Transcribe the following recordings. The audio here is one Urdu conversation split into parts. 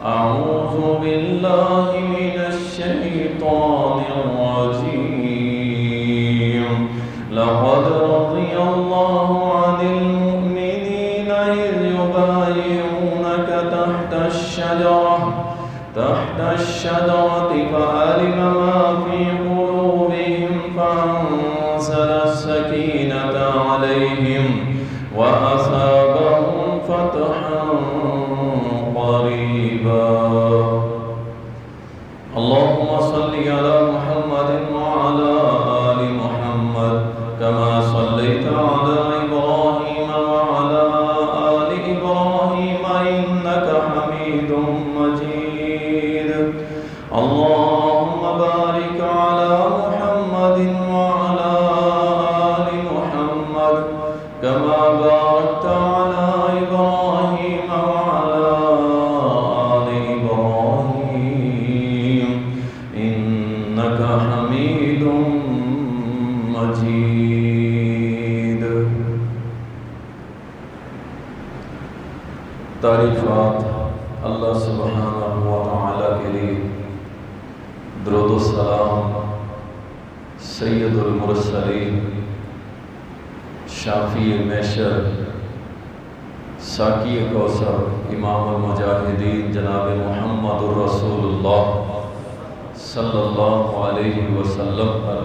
أعوذ بالله من الشيطان الرجيم. لقد رضي الله عن المؤمنين إذ يبايعونك تحت الشجرة فعلم ما في قلوبهم فأنزل السكينة عليهم وأثابهم فتحا قريبا. اللهم صل على محمد وعلى آل محمد كما صليت على إبراهيم وعلى آل إبراهيم إنك حميد مجيد. اللهم بارك على محمد وعلى آل محمد كما باركت على إبراهيم وعلى آل إبراهيم إنك حميد مجيد. تعریفات اللہ سبحانہ و تعالی کے لیے، درود و سلام سید المرسلین، شافی محشر، ساقی کوثر، امام المجاہدین جناب محمد الرسول اللہ صلی اللہ علیہ وسلم پر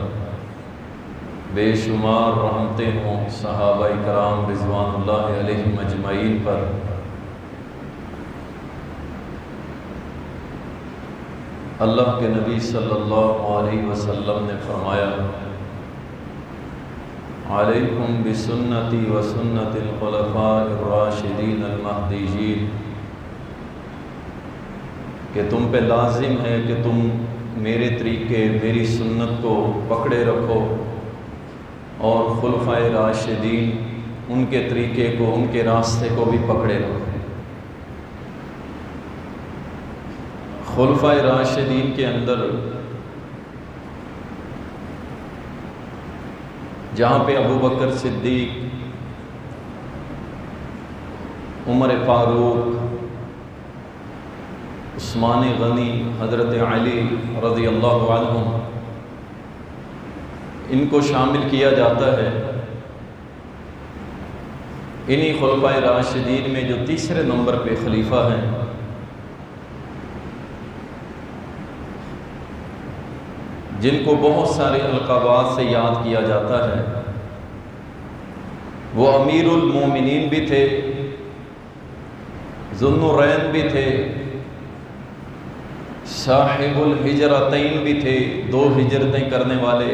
بے شمار رحمتیں ہوں، صحابہ کرام رضوان اللہ علیہم اجمعین پر. اللہ کے نبی صلی اللہ علیہ وسلم نے فرمایا: علیکم بسنتی و سنت الخلفاء الراشدین المہدیین، کہ تم پہ لازم ہے کہ تم میرے طریقے، میری سنت کو پکڑے رکھو، اور خلفائے راشدین ان کے طریقے کو، ان کے راستے کو بھی پکڑے رکھو. خلفائے راشدین کے اندر جہاں پہ ابو بکر صدیق، عمر فاروق، عثمان غنی، حضرت علی رضی اللہ عنہ، ان کو شامل کیا جاتا ہے. انہی خلفائے راشدین میں جو تیسرے نمبر پہ خلیفہ ہیں، جن کو بہت سارے القابات سے یاد کیا جاتا ہے، وہ امیر المومنین بھی تھے، ذو النورین بھی تھے، صاحب الہجرتین بھی تھے، 2 ہجرتیں کرنے والے،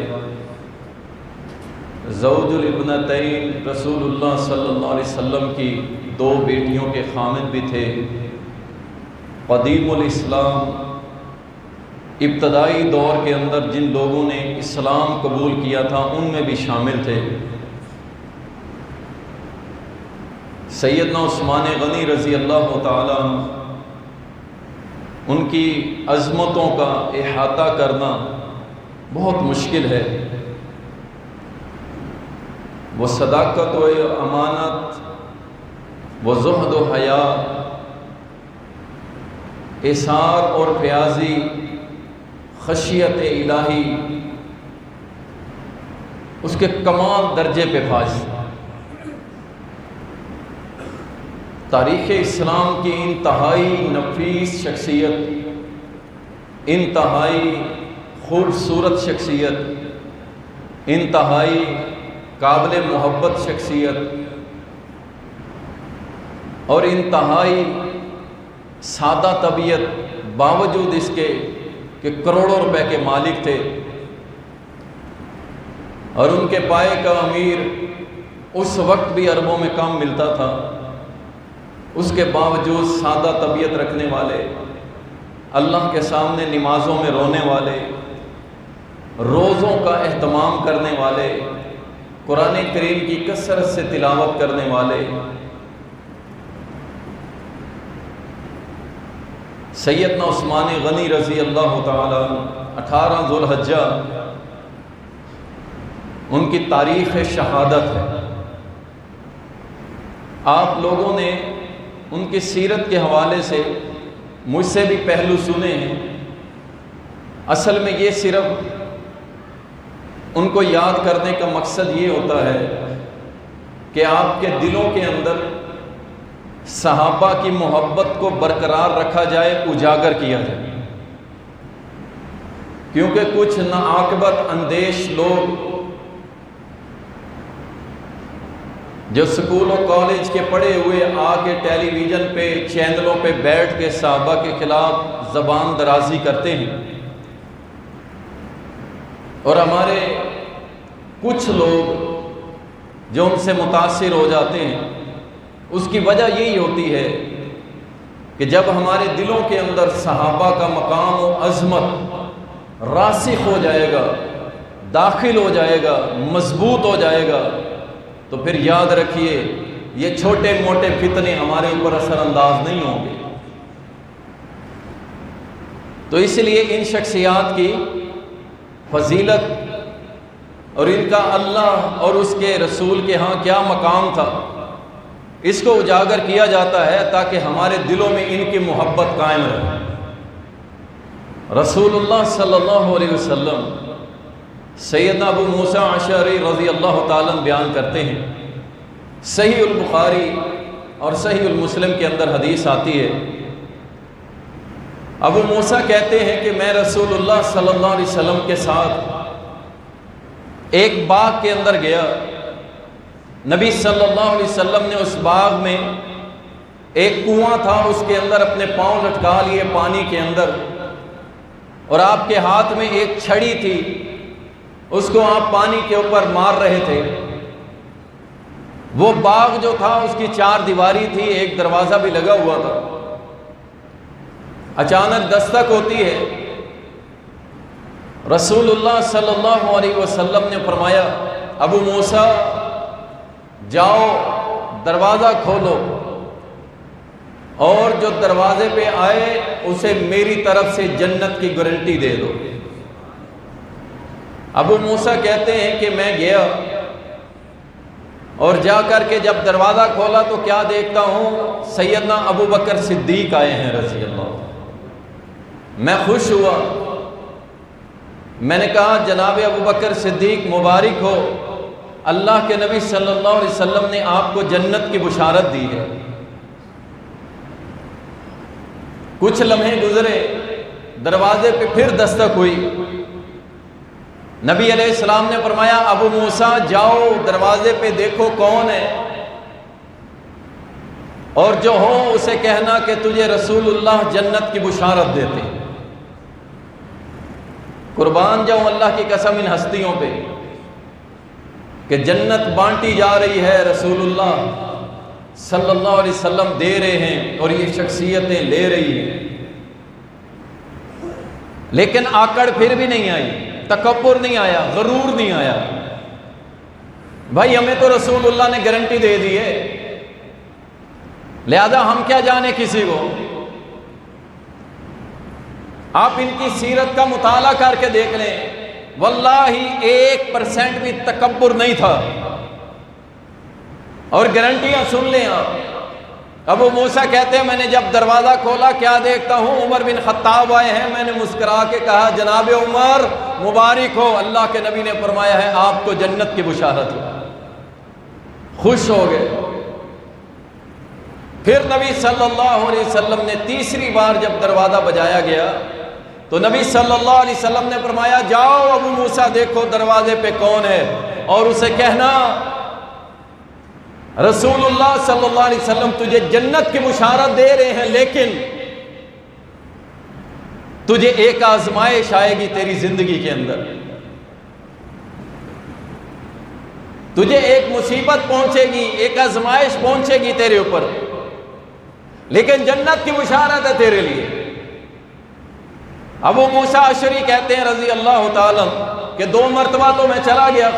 زوج الابنتین، رسول اللہ صلی اللہ علیہ وسلم کی 2 بیٹیوں کے خامد بھی تھے، قدیم الاسلام، ابتدائی دور کے اندر جن لوگوں نے اسلام قبول کیا تھا ان میں بھی شامل تھے. سیدنا عثمان غنی رضی اللہ تعالیٰ عنہ، ان کی عظمتوں کا احاطہ کرنا بہت مشکل ہے. وہ صداقت و امانت، وہ زہد و حیا، اثار اور پیازی، خشیت الہی، اس کے کمال درجے پہ فائز. تاریخ اسلام کی انتہائی نفیس شخصیت، انتہائی خوبصورت شخصیت، انتہائی قابل محبت شخصیت، اور انتہائی سادہ طبیعت، باوجود اس کے کہ کروڑوں روپے کے مالک تھے، اور ان کے پائے کا امیر اس وقت بھی اربوں میں کام ملتا تھا. اس کے باوجود سادہ طبیعت رکھنے والے، اللہ کے سامنے نمازوں میں رونے والے، روزوں کا اہتمام کرنے والے، قرآن کریم کی کثرت سے تلاوت کرنے والے، سیدنا عثمان غنی رضی اللہ تعالیٰ 18 ذو الحجہ ان کی تاریخ شہادت ہے. آپ لوگوں نے ان کی سیرت کے حوالے سے مجھ سے بھی پہلو سنے ہیں۔ اصل میں یہ صرف ان کو یاد کرنے کا مقصد یہ ہوتا ہے کہ آپ کے دلوں کے اندر صحابہ کی محبت کو برقرار رکھا جائے، اجاگر کیا جائے، کیونکہ کچھ ناعاقبت اندیش لوگ جو سکول و کالج کے پڑھے ہوئے آ کے ٹیلی ویژن پہ چینلوں پہ بیٹھ کے صحابہ کے خلاف زبان درازی کرتے ہیں، اور ہمارے کچھ لوگ جو ان سے متاثر ہو جاتے ہیں، اس کی وجہ یہی ہوتی ہے کہ جب ہمارے دلوں کے اندر صحابہ کا مقام و عظمت راسخ ہو جائے گا، داخل ہو جائے گا، مضبوط ہو جائے گا، تو پھر یاد رکھیے یہ چھوٹے موٹے فتنے ہمارے اوپر اثر انداز نہیں ہوں گے۔ تو اس لیے ان شخصیات کی فضیلت اور ان کا اللہ اور اس کے رسول کے ہاں کیا مقام تھا، اس کو اجاگر کیا جاتا ہے تاکہ ہمارے دلوں میں ان کی محبت قائم رہے۔ رسول اللہ صلی اللہ علیہ وسلم سیدنا ابو موسیٰ اشعری رضی اللہ تعالیٰ بیان کرتے ہیں، صحیح البخاری اور صحیح المسلم کے اندر حدیث آتی ہے۔ ابو موسیٰ کہتے ہیں کہ میں رسول اللہ صلی اللہ علیہ وسلم کے ساتھ ایک باغ کے اندر گیا، نبی صلی اللہ علیہ وسلم نے اس باغ میں ایک کنواں تھا، اس کے اندر اپنے پاؤں لٹکا لیے پانی کے اندر، اور آپ کے ہاتھ میں ایک چھڑی تھی، اس کو آپ پانی کے اوپر مار رہے تھے۔ وہ باغ جو تھا اس کی 4 دیواری تھی، ایک دروازہ بھی لگا ہوا تھا۔ اچانک دستک ہوتی ہے، رسول اللہ صلی اللہ علیہ وسلم نے فرمایا ابو موسیٰ جاؤ دروازہ کھولو، اور جو دروازے پہ آئے اسے میری طرف سے جنت کی گارنٹی دے دو۔ ابو موسیٰ کہتے ہیں کہ میں گیا اور جا کر کے جب دروازہ کھولا تو کیا دیکھتا ہوں، سیدنا ابو بکر صدیق آئے ہیں رضی اللہ۔ میں خوش ہوا، میں نے کہا جناب ابو بکر صدیق مبارک ہو، اللہ کے نبی صلی اللہ علیہ وسلم نے آپ کو جنت کی بشارت دی ہے۔ کچھ لمحے گزرے، دروازے پہ پھر دستک ہوئی، نبی علیہ السلام نے فرمایا ابو موسیٰ جاؤ دروازے پہ دیکھو کون ہے، اور جو ہو اسے کہنا کہ تجھے رسول اللہ جنت کی بشارت دیتے ہیں۔ قربان جاؤں اللہ کی قسم ان ہستیوں پہ کہ جنت بانٹی جا رہی ہے، رسول اللہ صلی اللہ علیہ وسلم دے رہے ہیں اور یہ شخصیتیں لے رہی ہیں، لیکن آکڑ پھر بھی نہیں آئی، تکبر نہیں آیا، غرور نہیں آیا۔ بھائی ہمیں تو رسول اللہ نے گارنٹی دے دی ہے، لہذا ہم کیا جانے کسی کو۔ آپ ان کی سیرت کا مطالعہ کر کے دیکھ لیں، واللہ 1% بھی تکبر نہیں تھا، اور گارنٹیاں سن لیں آپ۔ ابو موسیٰ کہتے ہیں میں نے جب دروازہ کھولا کیا دیکھتا ہوں، عمر بن خطاب آئے ہیں، میں نے مسکرا کے کہا جناب عمر مبارک ہو، اللہ کے نبی نے فرمایا ہے آپ کو جنت کی بشارت ہو۔ خوش ہو گئے۔ پھر نبی صلی اللہ علیہ وسلم نے تیسری بار جب دروازہ بجایا گیا تو نبی صلی اللہ علیہ وسلم نے فرمایا جاؤ ابو موسیٰ دیکھو دروازے پہ کون ہے، اور اسے کہنا رسول اللہ صلی اللہ علیہ وسلم تجھے جنت کی بشارت دے رہے ہیں، لیکن تجھے ایک آزمائش آئے گی تیری زندگی کے اندر، تجھے ایک مصیبت پہنچے گی، ایک آزمائش پہنچے گی تیرے اوپر، لیکن جنت کی بشارت ہے تیرے لیے۔ ابو موسیٰ اشعری کہتے ہیں رضی اللہ تعالیٰ کہ 2 مرتبہ تو میں چلا گیا،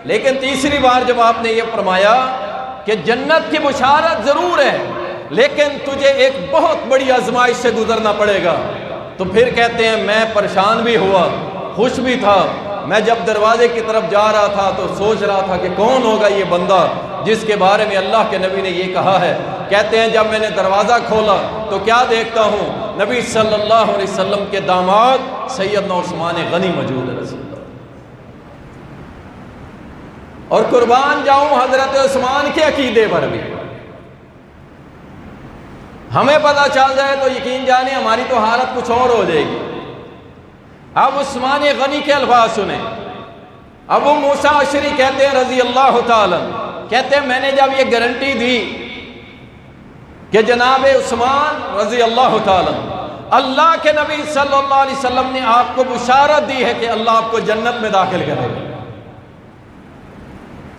لیکن تیسری بار جب آپ نے یہ فرمایا کہ جنت کی بشارت ضرور ہے لیکن تجھے ایک بہت بڑی آزمائش سے گزرنا پڑے گا، تو پھر کہتے ہیں میں پریشان بھی ہوا، خوش بھی تھا۔ میں جب دروازے کی طرف جا رہا تھا تو سوچ رہا تھا کہ کون ہوگا یہ بندہ جس کے بارے میں اللہ کے نبی نے یہ کہا ہے کہتے ہیں جب میں نے دروازہ کھولا تو کیا دیکھتا ہوں؟ نبی صلی اللہ علیہ وسلم کے داماد سیدنا عثمان غنی موجود ہے رسول اللہ۔ اور قربان جاؤں حضرت عثمان کے عقیدے پر بھی ہمیں پتہ چل جائے تو یقین جانے ہماری تو حالت کچھ اور ہو جائے گی۔ اب عثمان غنی کے الفاظ سنیں۔ ابو موسیٰ اشعری کہتے ہیں رضی اللہ تعالیٰ، کہتے ہیں میں نے جب یہ گارنٹی دی کہ جناب عثمان رضی اللہ تعالیٰ، اللہ کے نبی صلی اللہ علیہ وسلم نے آپ کو بشارت دی ہے کہ اللہ آپ کو جنت میں داخل کرے گا،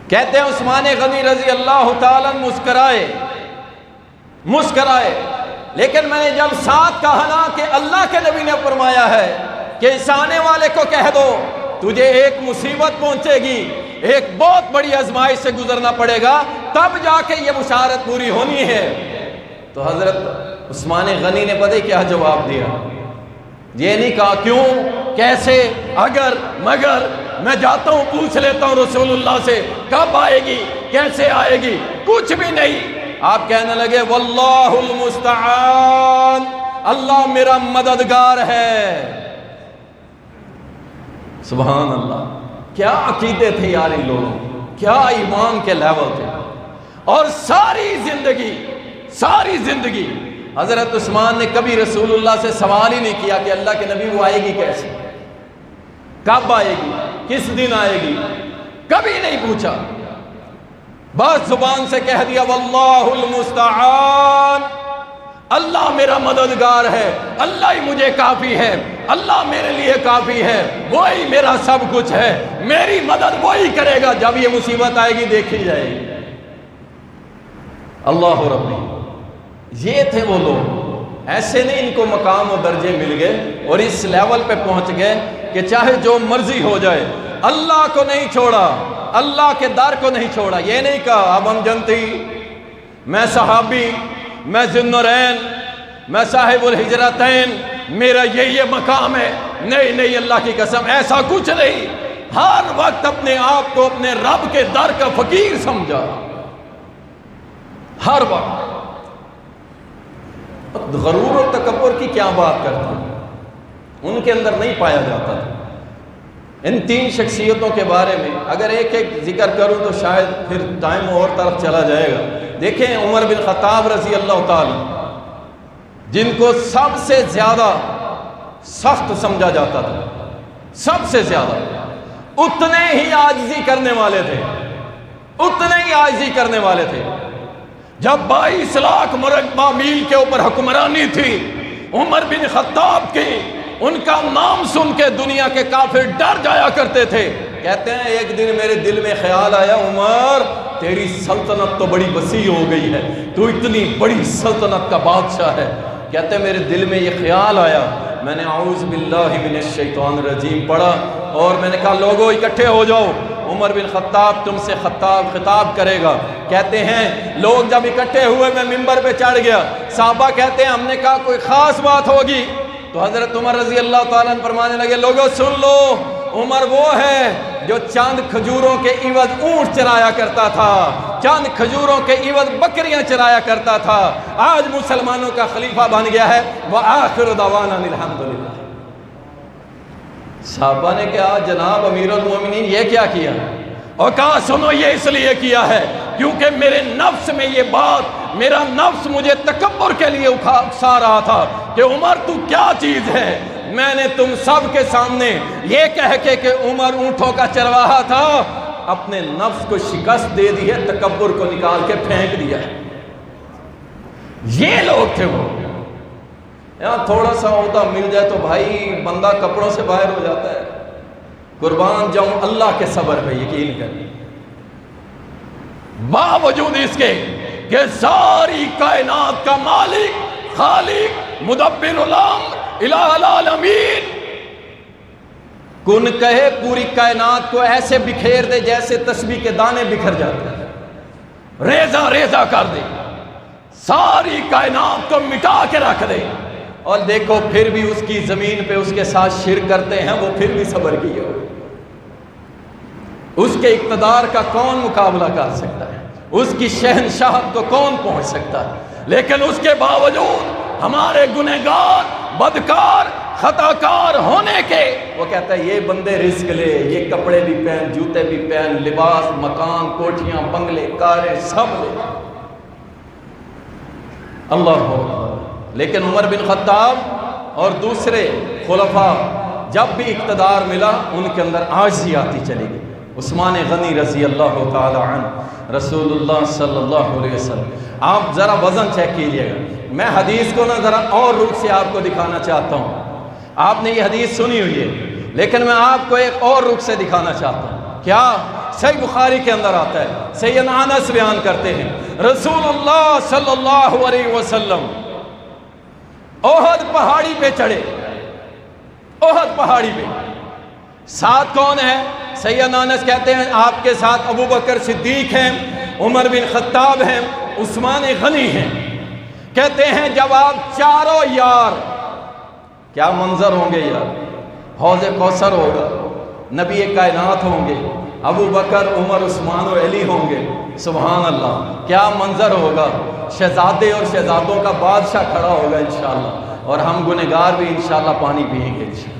کہتے ہیں عثمان غنی رضی اللہ تعالیٰ مسکرائے، لیکن میں نے جب ساتھ کہا نا کہ اللہ کے نبی نے فرمایا ہے کہ اس آنے والے کو کہہ دو تجھے ایک مصیبت پہنچے گی، ایک بہت بڑی آزمائش سے گزرنا پڑے گا، تب جا کے یہ بشارت پوری ہونی ہے، تو حضرت عثمان غنی نے پتہ کیا جواب دیا؟ یہ نہیں کہا کیوں، کیسے، اگر، مگر، میں جاتا ہوں پوچھ لیتا ہوں رسول اللہ سے کب آئے گی، کیسے آئے گی، کچھ بھی نہیں۔ آپ کہنے لگے واللہ المستعان، اللہ میرا مددگار ہے۔ سبحان اللہ، کیا عقیدے تھے یار ان لوگوں، کیا ایمان کے لیول تھے۔ اور ساری زندگی حضرت عثمان نے کبھی رسول اللہ سے سوال ہی نہیں کیا کہ اللہ کے نبی وہ آئے گی کیسے، کب آئے گی، کس دن آئے گی، کبھی نہیں پوچھا، بس زبان سے کہہ دیا واللہ المستعان، اللہ میرا مددگار ہے، اللہ ہی مجھے کافی ہے، اللہ میرے لیے کافی ہے، وہی میرا سب کچھ ہے، میری مدد وہی کرے گا، جب یہ مصیبت آئے گی دیکھی جائے گی۔ اللہ ربی، یہ تھے وہ لوگ، ایسے نہیں ان کو مقام و درجے مل گئے اور اس لیول پہ پہنچ گئے کہ چاہے جو مرضی ہو جائے اللہ کو نہیں چھوڑا، اللہ کے در کو نہیں چھوڑا۔ یہ نہیں کہا اب ہم جنتی، میں صحابی، میں ذوالنورین، میں صاحب الحجرتین، میرا یہ مقام ہے، نہیں اللہ کی قسم ایسا کچھ نہیں۔ ہر وقت اپنے آپ کو اپنے رب کے در کا فقیر سمجھا، ہر وقت۔ غرور اور تکبر کی کیا بات کرتا ہوں، ان کے اندر نہیں پایا جاتا تھا۔ ان تین شخصیتوں کے بارے میں اگر ایک ایک ذکر کروں تو شاید پھر ٹائم اور طرف چلا جائے گا۔ دیکھیں عمر بن خطاب رضی اللہ تعالی، جن کو سب سے زیادہ سخت سمجھا جاتا تھا، سب سے زیادہ، اتنے ہی عاجزی کرنے والے تھے، جب 22 لاکھ مربع میل کے اوپر حکمرانی تھی عمر بن خطاب کی، ان کا نام سن کے دنیا کے کافر ڈر جایا کرتے تھے۔ کہتے ہیں ایک دن میرے دل میں خیال آیا عمر تیری سلطنت تو بڑی وسیع ہو گئی ہے، تو اتنی بڑی سلطنت کا بادشاہ ہے۔ کہتے ہیں میرے دل میں یہ خیال آیا، میں نے اعوذ باللہ من الشیطان الرجیم پڑھا اور میں نے کہا لوگوں اکٹھے ہو جاؤ، عمر بن خطاب تم سے خطاب کرے گا۔ کہتے ہیں لوگ جب اکٹھے ہوئے میں ممبر پہ چڑھ گیا، صحابہ کہتے ہیں ہم نے کہا کوئی خاص بات ہوگی، تو حضرت عمر رضی اللہ تعالیٰ عنہ فرمانے لگے لوگوں سن لو، عمر وہ ہے جو چاند کھجوروں کے عوض اونٹ چرایا کرتا تھا، چاند کھجوروں کے عوض بکریاں چرایا کرتا تھا، آج مسلمانوں کا خلیفہ بن گیا ہے۔ وآخر دعوانا الحمدللہ۔ صحابہ نے کہا جناب امیر المومنین یہ کیا کیا؟ اور کہا سنو یہ اس لیے کیا ہے کیونکہ میرے نفس میں یہ بات، میرا نفس مجھے تکبر کے لیے اکسا رہا تھا کہ عمر تو کیا چیز ہے۔ میں نے تم سب کے سامنے یہ کہہ کے کہ عمر اونٹوں کا چرواہا تھا، اپنے نفس کو شکست دے دی ہے، تکبر کو نکال کے پھینک دیا ہے۔ یہ لوگ تھے وہ۔ یہاں تھوڑا سا عہدہ مل جائے تو بھائی بندہ کپڑوں سے باہر ہو جاتا ہے۔ قربان جاؤں اللہ کے صبر پہ یقین کر، باوجود اس کے کہ ساری کائنات کا مالک، خالق، مدبر الامر، الہ العالمین کن کہے پوری کائنات کو ایسے بکھیر دے جیسے تسبیح کے دانے بکھر جاتے ہیں، ریزہ ریزہ کر دے، ساری کائنات کو مٹا کے رکھ دے، اور دیکھو پھر بھی اس کی زمین پہ اس کے ساتھ شرک کرتے ہیں، وہ پھر بھی صبر کیے ہو۔ اس کے اقتدار کا کون مقابلہ کر سکتا ہے؟ اس کی شہنشاہت کو کون پہنچ سکتا ہے؟ لیکن اس کے باوجود ہمارے گنہگار، بدکار، خطاکار ہونے کے وہ کہتا ہے یہ بندے رزق لے، یہ کپڑے بھی پہن، جوتے بھی پہن، لباس، مکان، کوٹھیاں، بنگلے، کاریں سب لے۔ اللہ اکبر۔ لیکن عمر بن خطاب اور دوسرے خلفاء جب بھی اقتدار ملا ان کے اندر عاجزی آتی چلی گئی۔ عثمان غنی رضی اللہ تعالی عنہ، رسول اللہ صلی اللہ علیہ وسلم، آپ ذرا وزن چیک کیجئے گا۔ میں حدیث کو نا ذرا اور رخ سے آپ کو دکھانا چاہتا ہوں۔ آپ نے یہ حدیث سنی ہوئی ہے لیکن میں آپ کو ایک اور رخ سے دکھانا چاہتا ہوں۔ کیا؟ صحیح بخاری کے اندر آتا ہے، سیدنا انس بیان کرتے ہیں رسول اللہ صلی اللہ علیہ وسلم احد پہاڑی پہ چڑھے، احد پہاڑی پہ، ساتھ کون ہے؟ سیدنا انس کہتے ہیں آپ کے ساتھ ابو بکر صدیق ہیں، عمر بن خطاب ہیں، عثمان غنی ہیں۔ کہتے ہیں جب آپ چاروں یار، کیا منظر ہوں گے یار، حوض کوثر ہوگا، نبی کائنات ہوں گے، ابو بکر، عمر، عثمان و علی ہوں گے، سبحان اللہ، کیا منظر ہوگا، شہزادے اور شہزادوں کا بادشاہ کھڑا ہوگا انشاءاللہ، اور ہم گنہگار بھی انشاءاللہ پانی پئیں گے انشاءاللہ۔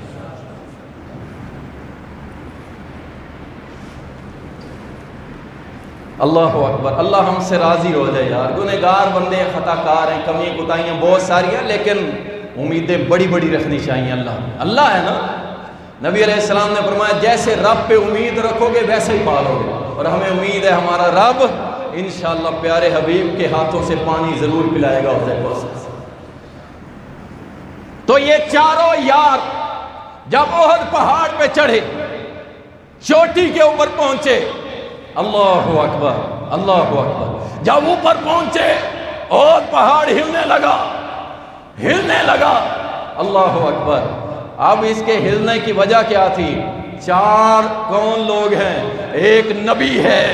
اللہ اکبر۔ اللہ ہم سے راضی ہو جائے یار، گنہگار بندے، خطاکار ہیں، کمی کوتاہیاں بہت ساری ہیں، لیکن امیدیں بڑی بڑی رکھنی چاہیے اللہ ہے نا۔ نبی علیہ السلام نے فرمایا جیسے رب پہ امید رکھو گے ویسے ہی پالو گے، اور ہمیں امید ہے ہمارا رب انشاءاللہ پیارے حبیب کے ہاتھوں سے پانی ضرور پلائے گا حوض کوثر سے۔ تو یہ چاروں یار جب احد پہاڑ پہ چڑھے، چوٹی کے اوپر پہنچے، اللہ اکبر اللہ اکبر، جب اوپر پہنچے اور پہاڑ ہلنے لگا، اللہ اکبر۔ اب اس کے ہلنے کی وجہ کیا تھی؟ چار کون لوگ ہیں؟ ایک نبی ہے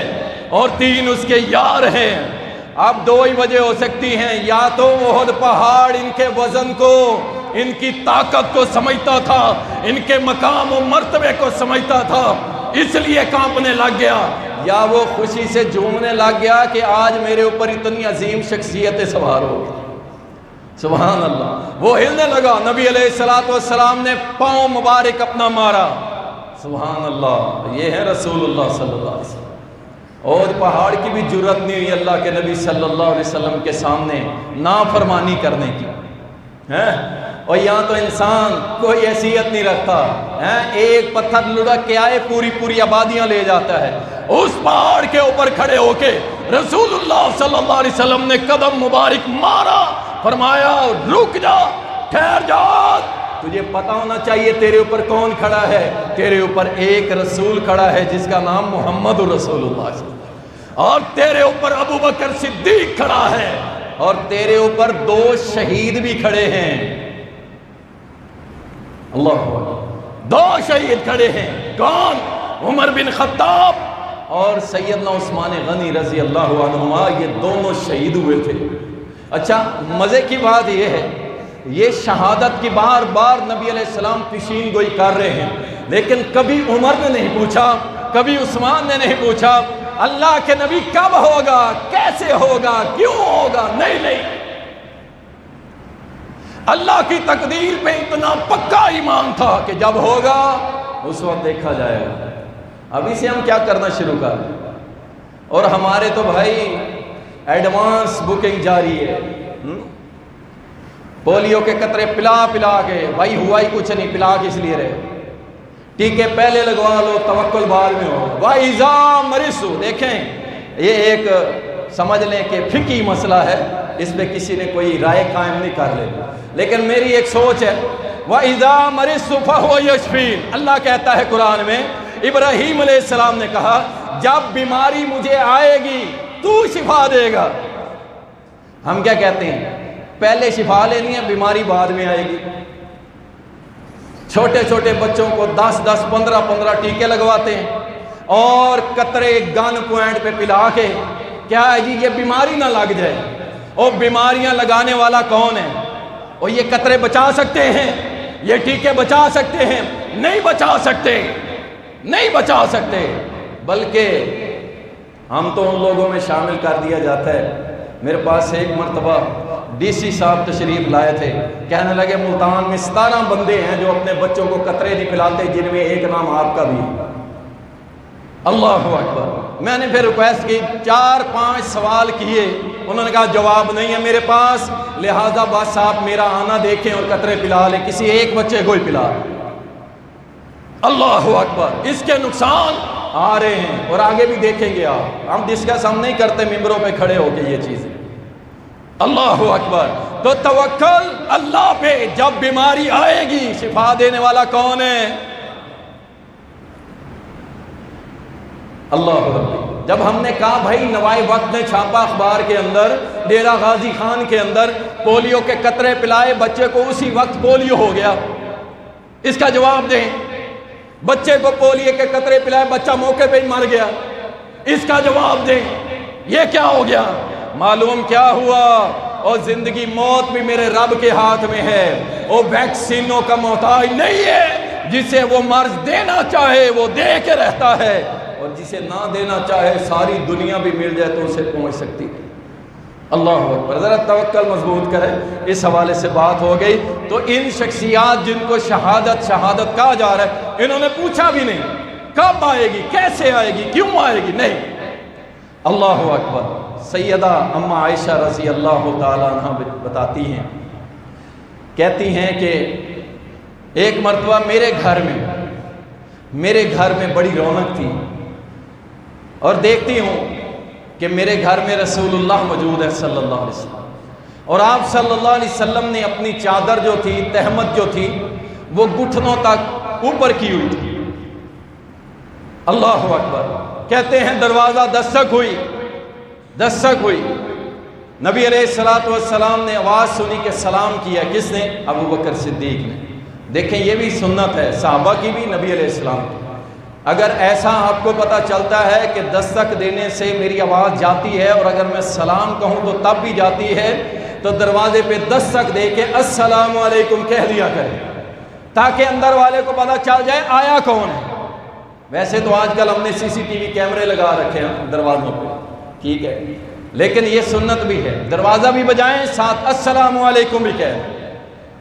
اور تین اس کے یار ہیں۔ اب دو ہی وجہ ہو سکتی ہیں، یا تو احد پہاڑ ان کے وزن کو، ان کی طاقت کو سمجھتا تھا، ان کے مقام و مرتبے کو سمجھتا تھا، اس لیے کانپنے لگ گیا، یا وہ خوشی سے جھومنے لگ گیا کہ آج میرے اوپر اتنی عظیم شخصیتیں سوار ہو گئی، سبحان اللہ۔ وہ ہلنے لگا، نبی علیہ السلام نے پاؤں مبارک اپنا مارا، سبحان اللہ، یہ ہے رسول اللہ صلی اللہ علیہ وسلم۔ اور پہاڑ کی بھی جرت نہیں ہوئی اللہ کے نبی صلی اللہ علیہ وسلم کے سامنے نافرمانی کرنے کی، اور یہاں تو انسان کوئی حیثیت نہیں رکھتا، ایک پتھر لڑک کے آئے پوری آبادیاں لے جاتا ہے۔ اس پہاڑ کے اوپر کھڑے ہو کے رسول اللہ صلی اللہ علیہ وسلم نے قدم مبارک مارا، فرمایا رک جا، ٹھہر جا، تجھے پتا ہونا چاہیے تیرے اوپر کون کھڑا ہے، تیرے اوپر ایک رسول کھڑا ہے جس کا نام محمد رسول اللہ صلی اللہ علیہ وسلم، اور تیرے اوپر ابو بکر صدیق کھڑا ہے، اور تیرے اوپر دو شہید بھی کھڑے ہیں، اللہ اکبر، دو شہید کھڑے ہیں، کون؟ عمر بن خطاب اور سیدنا عثمان غنی رضی اللہ عنہما، یہ دونوں شہید ہوئے تھے۔ اچھا مزے کی بات یہ ہے، یہ شہادت کی بار بار نبی علیہ السلام پیشین گوئی کر رہے ہیں، لیکن کبھی عمر نے نہیں پوچھا، کبھی عثمان نے نہیں پوچھا اللہ کے نبی کب ہوگا، کیسے ہوگا، کیوں ہوگا، نہیں، اللہ کی تقدیر پہ اتنا پکا ایمان تھا کہ جب ہوگا اس وقت دیکھا جائے گا۔ ابھی سے ہم کیا کرنا شروع کر دیں، اور ہمارے تو بھائی ایڈوانس بکنگ جاری ہے، پولیو کے قطرے پلا کے، بھائی ہوا ہی کچھ نہیں، پلا کے اس لیے رہے، ٹیکے پہلے لگوا لو، توکل بعد میں ہو، وَإِذَا مَرِضْتُ۔ دیکھیں یہ ایک سمجھ لیں کہ فقہی مسئلہ ہے، اس پہ کسی نے کوئی رائے قائم نہیں کر لے، لیکن میری ایک سوچ ہے، وَإِذَا مَرِضْتُ فَهُوَ يَشْفِينِ۔ اللہ کہتا ہے قرآن میں، ابراہیم علیہ السلام نے کہا جب بیماری مجھے آئے گی تو شفا دے گا۔ ہم کیا کہتے ہیں، پہلے شفا لینی ہے، بیماری بعد میں آئے گی۔ چھوٹے چھوٹے بچوں کو 10 15 ٹیکے لگواتے ہیں، اور قطرے گن پوائنٹ پہ پلا کے، کیا ہے جی یہ بیماری نہ لگ جائے۔ اور بیماریاں لگانے والا کون ہے؟ اور یہ قطرے بچا سکتے ہیں، یہ ٹیکے بچا سکتے ہیں؟ نہیں بچا سکتے، نہیں بچا سکتے، بلکہ ہم تو ان لوگوں میں شامل کر دیا جاتا ہے۔ میرے پاس ایک مرتبہ ڈی سی صاحب تشریف لائے تھے، کہنے لگے ملتان میں 17 بندے ہیں جو اپنے بچوں کو قطرے نہیں پلاتے، جن میں ایک نام آپ کا بھی ہے۔ اللہ اکبر۔ میں نے پھر ریکویسٹ کی، 4-5 سوال کیے، انہوں نے کہا جواب نہیں ہے میرے پاس، لہذا بس آپ میرا آنا دیکھیں اور قطرے پلا لیں، کسی ایک بچے کو ہی پلا۔ اللہ اکبر۔ اس کے نقصان آ رہے ہیں اور آگے بھی دیکھیں گے آپ، ہم ڈسکس ہم نہیں کرتے ممبروں پہ کھڑے ہو کے یہ چیزیں۔ اللہ اکبر۔ تو توکل اللہ پہ، جب بیماری آئے گی شفا دینے والا کون ہے؟ اللہ ربی۔ جب ہم نے کہا بھائی نوائے وقت نے چھاپا اخبار کے اندر، ڈیرہ غازی خان کے اندر پولیو کے قطرے پلائے، بچے کو اسی وقت پولیو ہو گیا، اس کا جواب دیں۔ بچے کو پولیو کے قطرے پلائے، بچہ موقع پہ ہی مر گیا، اس کا جواب دیں۔ یہ کیا ہو گیا؟ معلوم کیا ہوا؟ اور زندگی موت بھی میرے رب کے ہاتھ میں ہے، وہ ویکسینوں کا محتاج نہیں ہے، جسے وہ مرض دینا چاہے وہ دے کے رہتا ہے، اور جسے نہ دینا چاہے ساری دنیا بھی مل جائے تو اسے پہنچ سکتی ہے۔ اللہ اکبر۔ ذرا توکل مضبوط کرے۔ اس حوالے سے بات ہو گئی۔ تو ان شخصیات جن کو شہادت کہا جا رہا ہے، انہوں نے پوچھا بھی نہیں کب آئے گی، کیسے آئے گی، کیوں آئے گی، نہیں۔ اللہ اکبر۔ سیدہ اما عائشہ رضی اللہ تعالیٰ عنہ بتاتی ہیں، کہتی ہیں کہ ایک مرتبہ میرے گھر میں بڑی رونق تھی، اور دیکھتی ہوں کہ میرے گھر میں رسول اللہ موجود ہے صلی اللہ علیہ وسلم، اور آپ صلی اللہ علیہ وسلم نے اپنی چادر جو تھی، تہمت جو تھی، وہ گھٹنوں تک اوپر کی ہوئی تھی۔ اللہ اکبر۔ کہتے ہیں دروازہ دستک ہوئی، نبی علیہ السلام نے آواز سنی کہ سلام کیا، کس نے؟ ابو بکر صدیق نے۔ دیکھیں یہ بھی سنت ہے صحابہ کی بھی، نبی علیہ السلام کی۔ اگر ایسا آپ کو پتہ چلتا ہے کہ دستک دینے سے میری آواز جاتی ہے، اور اگر میں سلام کہوں تو تب بھی جاتی ہے، تو دروازے پہ دستک دے کے السلام علیکم کہہ دیا کریں، تاکہ اندر والے کو پتہ چل جائے آیا کون ہے۔ ویسے تو آج کل ہم نے CCTV کیمرے لگا رکھے ہیں دروازوں پہ، ٹھیک ہے، لیکن یہ سنت بھی ہے، دروازہ بھی بجائیں ساتھ السلام علیکم بھی کہیں۔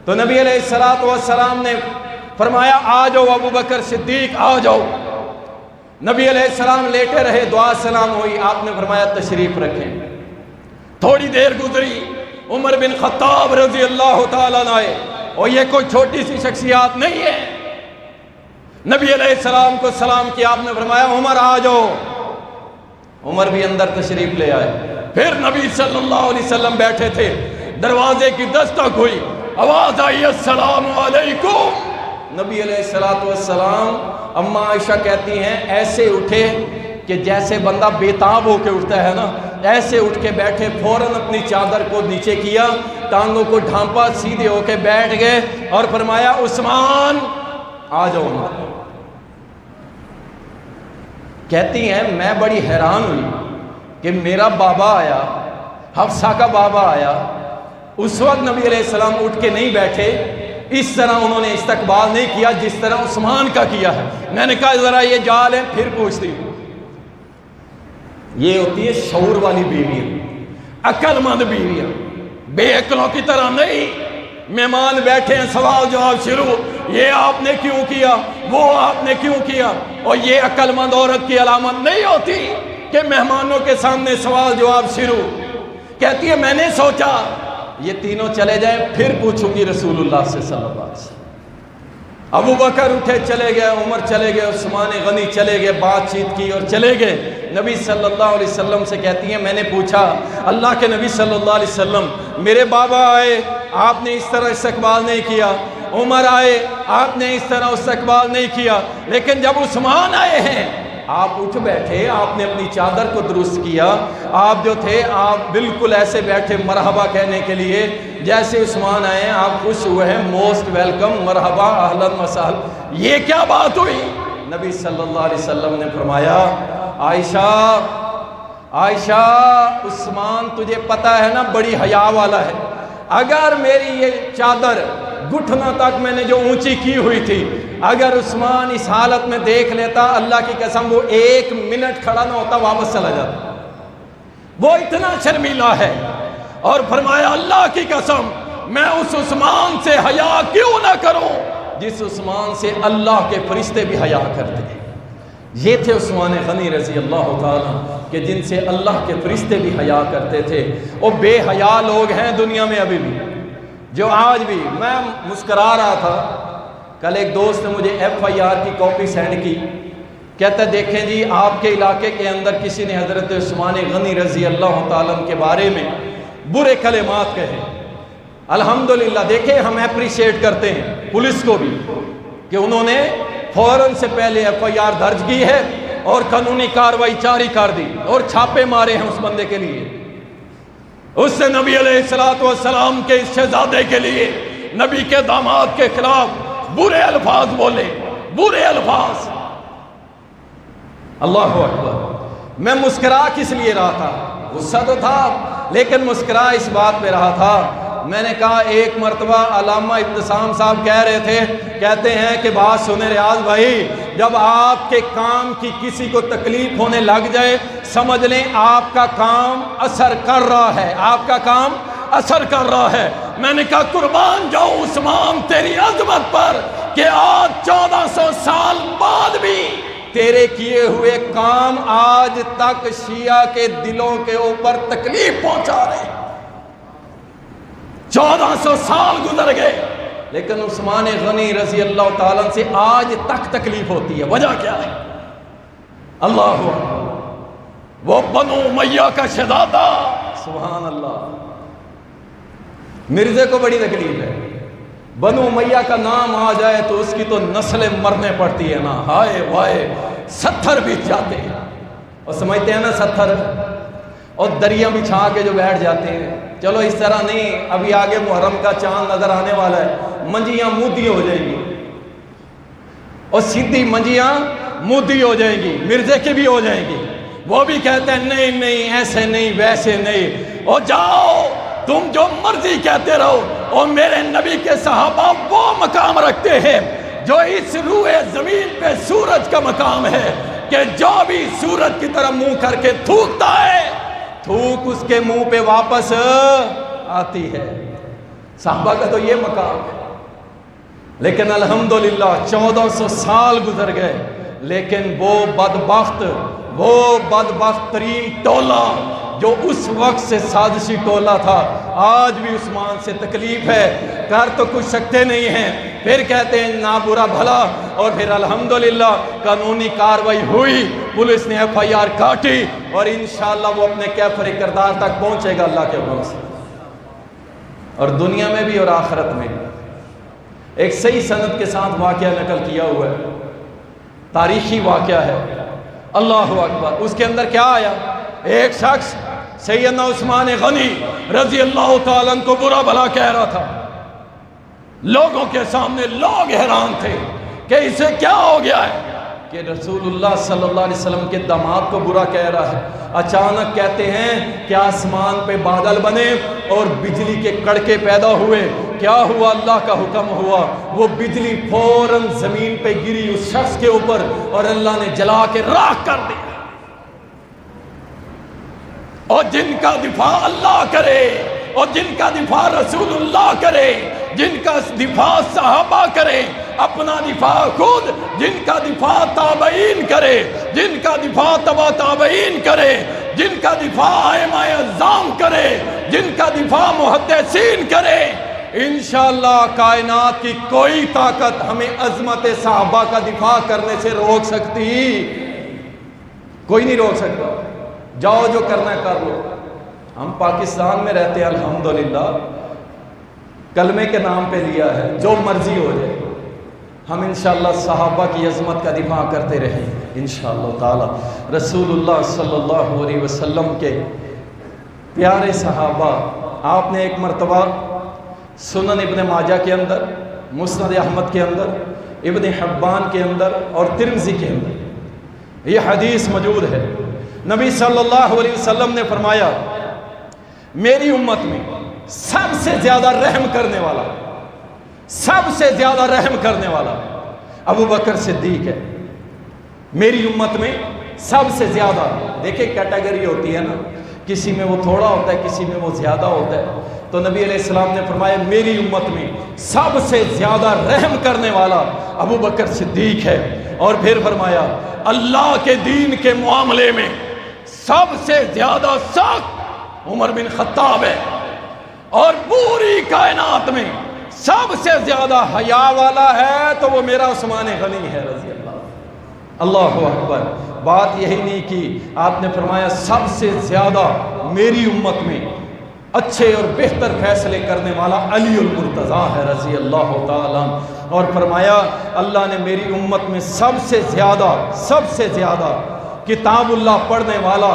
تو نبی علیہ السلام نے فرمایا آ جاؤ ابو بکر صدیق، آ جاؤ۔ نبی علیہ السلام لیٹے رہے، دعا سلام ہوئی، آپ نے فرمایا تشریف رکھیں۔ تھوڑی دیر گزری، عمر بن خطاب رضی اللہ تعالیٰ عنہ آئے، اور یہ کوئی چھوٹی سی شخصیات نہیں ہے۔ نبی علیہ السلام کو سلام کیا، آپ نے فرمایا عمر آ جاؤ۔ عمر بھی اندر تشریف لے آئے۔ پھر نبی صلی اللہ علیہ وسلم بیٹھے تھے، دروازے کی دستک ہوئی، آواز آئی السلام علیکم۔ نبی علیہ السلام، اما عائشہ کہتی ہیں ایسے اٹھے کہ جیسے بندہ بیتاب ہو کے اٹھتا ہے نا، ایسے اٹھ کے بیٹھے، فوراً اپنی چادر کو نیچے کیا، ٹانگوں کو ڈھانپا، سیدھے ہو کے بیٹھ گئے، اور فرمایا عثمان آ جاؤ۔ کہتی ہیں میں بڑی حیران ہوئی کہ میرا بابا آیا، حفصہ کا بابا آیا، اس وقت نبی علیہ السلام اٹھ کے نہیں بیٹھے، اس طرح انہوں نے استقبال نہیں کیا جس طرح عثمان کا کیا ہے۔ میں نے کہا ذرا یہ جال ہے، پھر پوچھتی ہوں۔ یہ ہوتی ہے شعور والی بیویاں، عقل مند بیویاں، بے عقلوں کی طرح نہیں۔ مہمان بیٹھے ہیں، سوال جواب شروع، یہ آپ نے کیوں کیا، وہ آپ نے کیوں کیا۔ اور یہ عقل مند عورت کی علامت نہیں ہوتی کہ مہمانوں کے سامنے سوال جواب شروع۔ کہتی ہے میں نے سوچا یہ تینوں چلے جائیں پھر پوچھوں گی رسول اللہ سے صلی اللہ علیہ وسلم۔ ابو بکر اٹھے چلے گئے، عمر چلے گئے، عثمان غنی چلے گئے، بات چیت کی اور چلے گئے۔ نبی صلی اللہ علیہ وسلم سے کہتی ہیں میں نے پوچھا اللہ کے نبی صلی اللہ علیہ وسلم، میرے بابا آئے، آپ نے اس طرح استقبال نہیں کیا، عمر آئے، آپ نے اس طرح استقبال نہیں کیا، لیکن جب عثمان آئے ہیں آپ اٹھ بیٹھے، آپ نے اپنی چادر کو درست کیا، آپ جو تھے آپ بالکل ایسے بیٹھے مرحبا کہنے کے لیے جیسے عثمان آئے ہیں، آپ خوش ہوئے ہیں، موسٹ ویلکم، مرحبا، اہلاً وسہلاً۔ یہ کیا بات ہوئی؟ نبی صلی اللہ علیہ وسلم نے فرمایا عائشہ عثمان تجھے پتہ ہے نا بڑی حیا والا ہے، اگر میری یہ چادر گھٹنوں تک میں نے جو اونچی کی ہوئی تھی، اگر عثمان اس حالت میں دیکھ لیتا، اللہ کی قسم وہ 1 منٹ کھڑا نہ ہوتا، واپس چلا جاتا۔ وہ اتنا شرمیلا ہے، اور فرمایا اللہ کی قسم میں اس عثمان سے حیا کیوں نہ کروں جس عثمان سے اللہ کے فرشتے بھی حیا کرتے ہیں۔ یہ تھے عثمان غنی رضی اللہ تعالیٰ کہ جن سے اللہ کے فرشتے بھی حیا کرتے تھے۔ وہ بے حیا لوگ ہیں دنیا میں ابھی بھی، جو آج بھی، میں مسکرا رہا تھا، کل ایک دوست نے مجھے FIR کی کاپی سینڈ کی، کہتا ہے دیکھیں جی آپ کے علاقے کے اندر کسی نے حضرت عثمان غنی رضی اللہ تعالیٰ کے بارے میں برے کلمات کہے۔ الحمدللہ دیکھیں ہم اپریشیٹ کرتے ہیں پولیس کو بھی کہ انہوں نے فوراً سے پہلے FIR درج کی ہے اور قانونی کارروائی جاری کر دی اور چھاپے مارے ہیں اس بندے کے لیے۔ اس سے نبی علیہ السلام کے شہزادے کے لیے، نبی کے داماد کے خلاف برے الفاظ بولے، برے الفاظ۔ اللہ اکبر۔ میں مسکرا کس لیے رہا تھا؟ غصہ تو تھا لیکن مسکرا اس بات پہ رہا تھا، میں نے کہا ایک مرتبہ علامہ ابتسام صاحب کہہ رہے تھے، کہتے ہیں کہ بات سنیں ریاض بھائی، جب آپ کے کام کی کسی کو تکلیف ہونے لگ جائے سمجھ لیں آپ کا کام اثر کر رہا ہے، آپ کا کام اثر کر رہا ہے۔ میں نے کہا قربان جاؤں عثمان تیری عظمت پر کہ آج 1400 سال بعد بھی تیرے کیے ہوئے کام آج تک شیعہ کے دلوں کے اوپر تکلیف پہنچا رہے ہیں۔ 1400 سال گزر گئے لیکن عثمان غنی رضی اللہ تعالیٰ سے آج تک تکلیف ہوتی ہے۔ وجہ کیا ہے؟ اللہ اکبر، وہ بنو امیہ کا شہزادہ، سبحان اللہ، مرزے کو بڑی تکلیف ہے، بنو امیہ کا نام آ جائے تو اس کی تو نسلیں مرنے پڑتی ہے نا، ہائے وائے 70 بیت جاتے ہیں، اور سمجھتے ہیں نا 70 اور دریا بچھا کے جو بیٹھ جاتے ہیں۔ چلو اس طرح نہیں، ابھی آگے محرم کا چاند نظر آنے والا ہے، منجیاں مودی ہو جائیں گی اور سیدھی منجیاں مودی ہو جائیں گی، مرزے کی بھی ہو جائیں گی۔ وہ بھی کہتے ہیں نہیں نہیں ایسے نہیں ویسے نہیں، اور جاؤ تم جو مرضی کہتے رہو، اور میرے نبی کے صحابہ وہ مقام رکھتے ہیں جو اس روئے زمین پہ سورج کا مقام ہے، کہ جو بھی سورج کی طرف منہ کر کے تھوکتا ہے تھوک اس کے منہ پہ واپس آتی ہے۔ صحابہ کا تو یہ مقام ہے، لیکن الحمدللہ 1400 سال گزر گئے لیکن وہ بدبخت ترین ٹولہ جو اس وقت سے سازشی ٹولہ تھا آج بھی عثمان سے تکلیف ہے، کر تو کچھ سکتے نہیں ہیں، پھر کہتے ہیں نا برا بھلا، اور پھر الحمدللہ قانونی کاروائی ہوئی، پولیس نے FIR کاٹی اور انشاءاللہ وہ اپنے کیفر کردار تک پہنچے گا اللہ کے حکم سے، اور دنیا میں بھی اور آخرت میں بھی۔ ایک صحیح سند کے ساتھ واقعہ نقل کیا ہوا ہے، تاریخی واقعہ ہے، اللہ اکبر۔ اس کے اندر کیا آیا؟ ایک شخص سیدنا عثمان غنی رضی اللہ تعالیٰ کو برا بھلا کہہ رہا تھا، لوگوں کے سامنے لوگ حیران تھے کہ اسے کیا ہو گیا ہے کہ رسول اللہ صلی اللہ علیہ وسلم کے داماد کو برا کہہ رہا ہے۔ اچانک کہتے ہیں کہ آسمان پہ بادل بنے اور بجلی کے کڑکے پیدا ہوئے، کیا ہوا؟ اللہ کا حکم ہوا، وہ بجلی فوراً زمین پہ گری اس شخص کے اوپر اور اللہ نے جلا کے راکھ کر دیا۔ اور جن کا دفاع اللہ کرے اور جن کا دفاع رسول اللہ کرے، جن کا دفاع صحابہ کرے، اپنا دفاع خود، جن کا دفاع تابعین کرے، جن کا دفاع تبع تابعین کرے، جن کا دفاع ائمہ اعظام کرے، جن کا دفاع محدثین کرے، انشاءاللہ کائنات کی کوئی طاقت ہمیں عظمت صحابہ کا دفاع کرنے سے روک سکتی؟ کوئی نہیں روک سکتا۔ جاؤ جو کرنا ہے کر لو۔ ہم پاکستان میں رہتے ہیں الحمدللہ، کلمے کے نام پہ لیا ہے، جو مرضی ہو جائے، ہم انشاءاللہ صحابہ کی عظمت کا دفاع کرتے رہیں انشاءاللہ تعالی۔ رسول اللہ صلی اللہ علیہ وسلم کے پیارے صحابہ، آپ نے ایک مرتبہ سنن ابن ماجہ کے اندر، مسند احمد کے اندر، ابن حبان کے اندر اور ترمذی کے اندر یہ حدیث موجود ہے، نبی صلی اللہ علیہ وسلم نے فرمایا میری امت میں سب سے زیادہ رحم کرنے والا، سب سے زیادہ رحم کرنے والا ابو بکر صدیق ہے۔ میری امت میں سب سے زیادہ، دیکھیں کیٹیگری ہوتی ہے نا، کسی میں وہ تھوڑا ہوتا ہے، کسی میں وہ زیادہ ہوتا ہے، تو نبی علیہ السلام نے فرمایا میری امت میں سب سے زیادہ رحم کرنے والا ابو بکر صدیق ہے، اور پھر فرمایا اللہ کے دین کے معاملے میں سب سے زیادہ سخت عمر بن خطاب ہے، اور پوری کائنات میں سب سے زیادہ حیا والا ہے تو وہ میرا عثمان غنی ہے رضی اللہ۔ اللہ اکبر۔ بات یہی نہیں کی، آپ نے فرمایا سب سے زیادہ میری امت میں اچھے اور بہتر فیصلے کرنے والا علی المرتضیٰ ہے رضی اللہ تعالیٰ، اور فرمایا اللہ نے میری امت میں سب سے زیادہ کتاب اللہ پڑھنے والا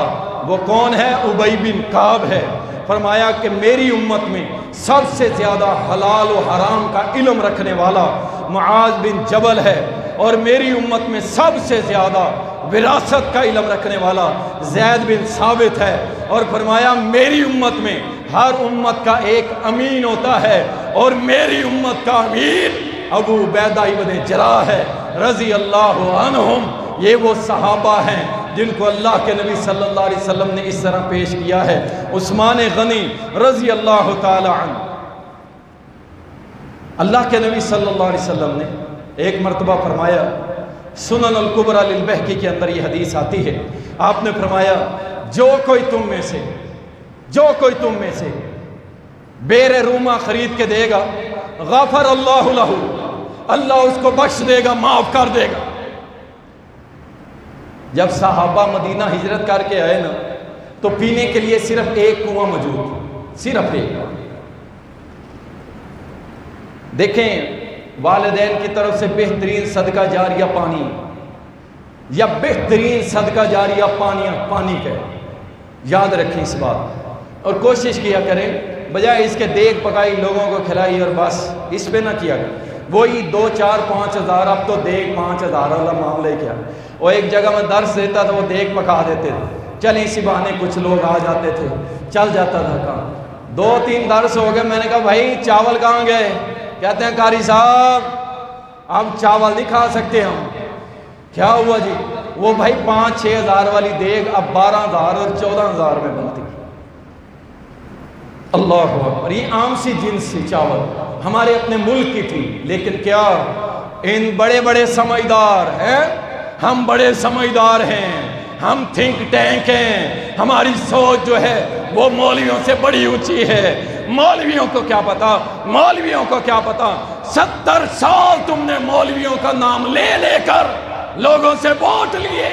وہ کون ہے؟ ابی بن کعب ہے۔ فرمایا کہ میری امت میں سب سے زیادہ حلال و حرام کا علم رکھنے والا معاذ بن جبل ہے، اور میری امت میں سب سے زیادہ وراثت کا علم رکھنے والا زید بن ثابت ہے، اور فرمایا میری امت میں ہر امت کا ایک امین ہوتا ہے، اور میری امت کا امیر ابو عبیدہ ابن جراح ہے رضی اللہ عنہم۔ یہ وہ صحابہ ہیں جن کو اللہ کے نبی صلی اللہ علیہ وسلم نے اس طرح پیش کیا ہے۔ عثمان غنی رضی اللہ تعالی عنہ، اللہ کے نبی صلی اللہ علیہ وسلم نے ایک مرتبہ فرمایا، سنن الکبری للبہقی کے اندر یہ حدیث آتی ہے، آپ نے فرمایا جو کوئی تم میں سے بیر روما خرید کے دے گا، غفر اللہ لہ، اللہ اس کو بخش دے گا، معاف کر دے گا۔ جب صحابہ مدینہ ہجرت کر کے آئے نا تو پینے کے لیے صرف ایک کنواں موجود تھا، صرف ایک۔ دیکھیں والدین کی طرف سے بہترین صدقہ جاریہ پانی، یا بہترین صدقہ جاریہ پانی کا ہے، یاد رکھیں اس بات، اور کوشش کیا کریں بجائے اس کے دیکھ پکائی لوگوں کو کھلائی اور بس اس پہ نہ کیا کریں۔ وہی 2 4 5 ہزار، اب تو دیکھ 5 ہزار والا معاملہ کیا۔ وہ ایک جگہ میں درس دیتا تھا، وہ دیکھ پکا دیتے تھے، چلیں اسی بہانے کچھ لوگ آ جاتے تھے، چل جاتا تھا کام۔ 2 3 درس ہو گئے، میں نے کہا بھائی چاول کہاں گئے؟ کہتے ہیں قاری صاحب اب چاول نہیں کھا سکتے ہم۔ کیا ہوا جی؟ وہ بھائی 5 6 ہزار والی دیگ اب 12 ہزار اور 14 ہزار میں بنتی۔ اللہ اکبر۔ یہ عام سی جنس سی چاول ہمارے اپنے ملک کی تھی، لیکن کیا ان بڑے بڑے سمجھدار ہیں، ہم بڑے سمجھدار ہیں، ہم تھنک ٹینک ہیں، ہماری سوچ جو ہے وہ مولویوں سے بڑی اونچی ہے۔ مولویوں کو کیا پتا 70 سال تم نے مولویوں کا نام لے لے کر لوگوں سے ووٹ لیے،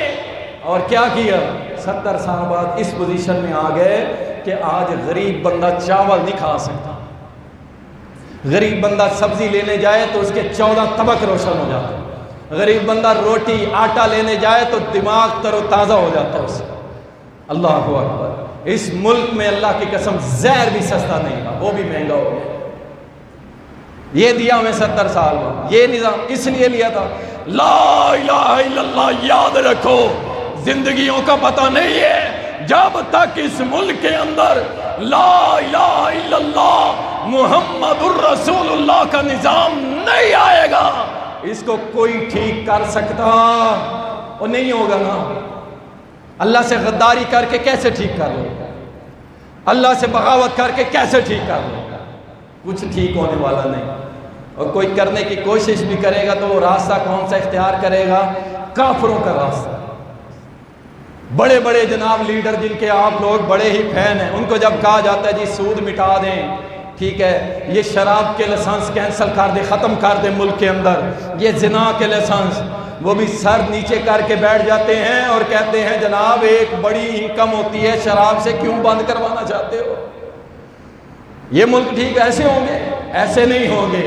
اور کیا کیا؟ 70 سال بعد اس پوزیشن میں آ گئے کہ آج غریب بندہ چاول نہیں کھا سکتا، غریب بندہ سبزی لینے جائے تو اس کے 14 طبق روشن ہو جاتے، غریب بندہ روٹی آٹا لینے جائے تو دماغ تر و تازہ ہو جاتا ہے اس کا۔ اللہ اکبر۔ اس ملک میں اللہ کی قسم زہر بھی سستا نہیں تھا، وہ بھی مہنگا ہو گیا۔ یہ دیا ہمیں 70 سال بعد، یہ نظام اس لیے لیا تھا۔ لا الہ الا اللہ یاد رکھو، زندگیوں کا پتہ نہیں ہے، جب تک اس ملک کے اندر لا الہ الا اللہ محمد الرسول اللہ کا نظام نہیں آئے گا، اس کو کوئی ٹھیک کر سکتا اور نہیں ہوگا نا۔ اللہ سے غداری کر کے کیسے ٹھیک کر لو؟ اللہ سے بغاوت کر کے کیسے ٹھیک کر لو؟ کچھ ٹھیک ہونے والا نہیں۔ اور کوئی کرنے کی کوشش بھی کرے گا تو وہ راستہ کون سا اختیار کرے گا؟ کافروں کا راستہ۔ بڑے بڑے جناب لیڈر جن کے آپ لوگ بڑے ہی فین ہیں، ان کو جب کہا جاتا ہے جی سود مٹا دیں، ٹھیک ہے، یہ شراب کے لائسنس کینسل کر دیں، ختم کر دیں ملک کے اندر، یہ زنا کے لائسنس، وہ بھی سر نیچے کر کے بیٹھ جاتے ہیں اور کہتے ہیں جناب ایک بڑی انکم ہوتی ہے شراب سے، کیوں بند کروانا چاہتے ہو؟ یہ ملک ٹھیک ایسے ہوں گے؟ ایسے نہیں ہوں گے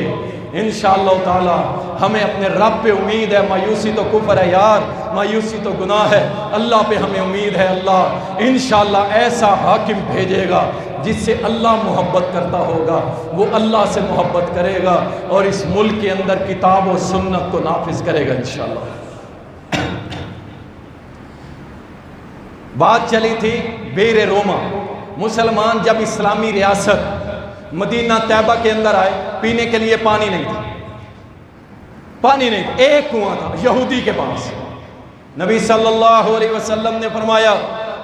انشاءاللہ تعالی۔ ہمیں اپنے رب پہ امید ہے، مایوسی تو کفر ہے یار، مایوسی تو گناہ ہے، اللہ پہ ہمیں امید ہے۔ اللہ انشاءاللہ ایسا حاکم بھیجے گا جس سے اللہ محبت کرتا ہوگا، وہ اللہ سے محبت کرے گا اور اس ملک کے اندر کتاب و سنت کو نافذ کرے گا انشاءاللہ۔ بات چلی تھی بیر روما، مسلمان جب اسلامی ریاست مدینہ طیبہ کے اندر آئے، پینے کے لیے پانی نہیں تھا، پانی نہیں تھا، ایک کنواں تھا یہودی کے پاس۔ نبی صلی اللہ علیہ وسلم نے فرمایا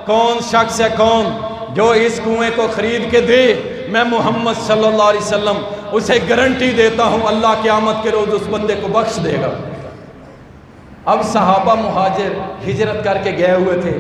کون شخص ہے کون جو اس کنویں کو خرید کے دے، میں محمد صلی اللہ علیہ وسلم اسے گارنٹی دیتا ہوں اللہ قیامت کے روز اس بندے کو بخش دے گا۔ اب صحابہ مہاجر ہجرت کر کے گئے ہوئے تھے،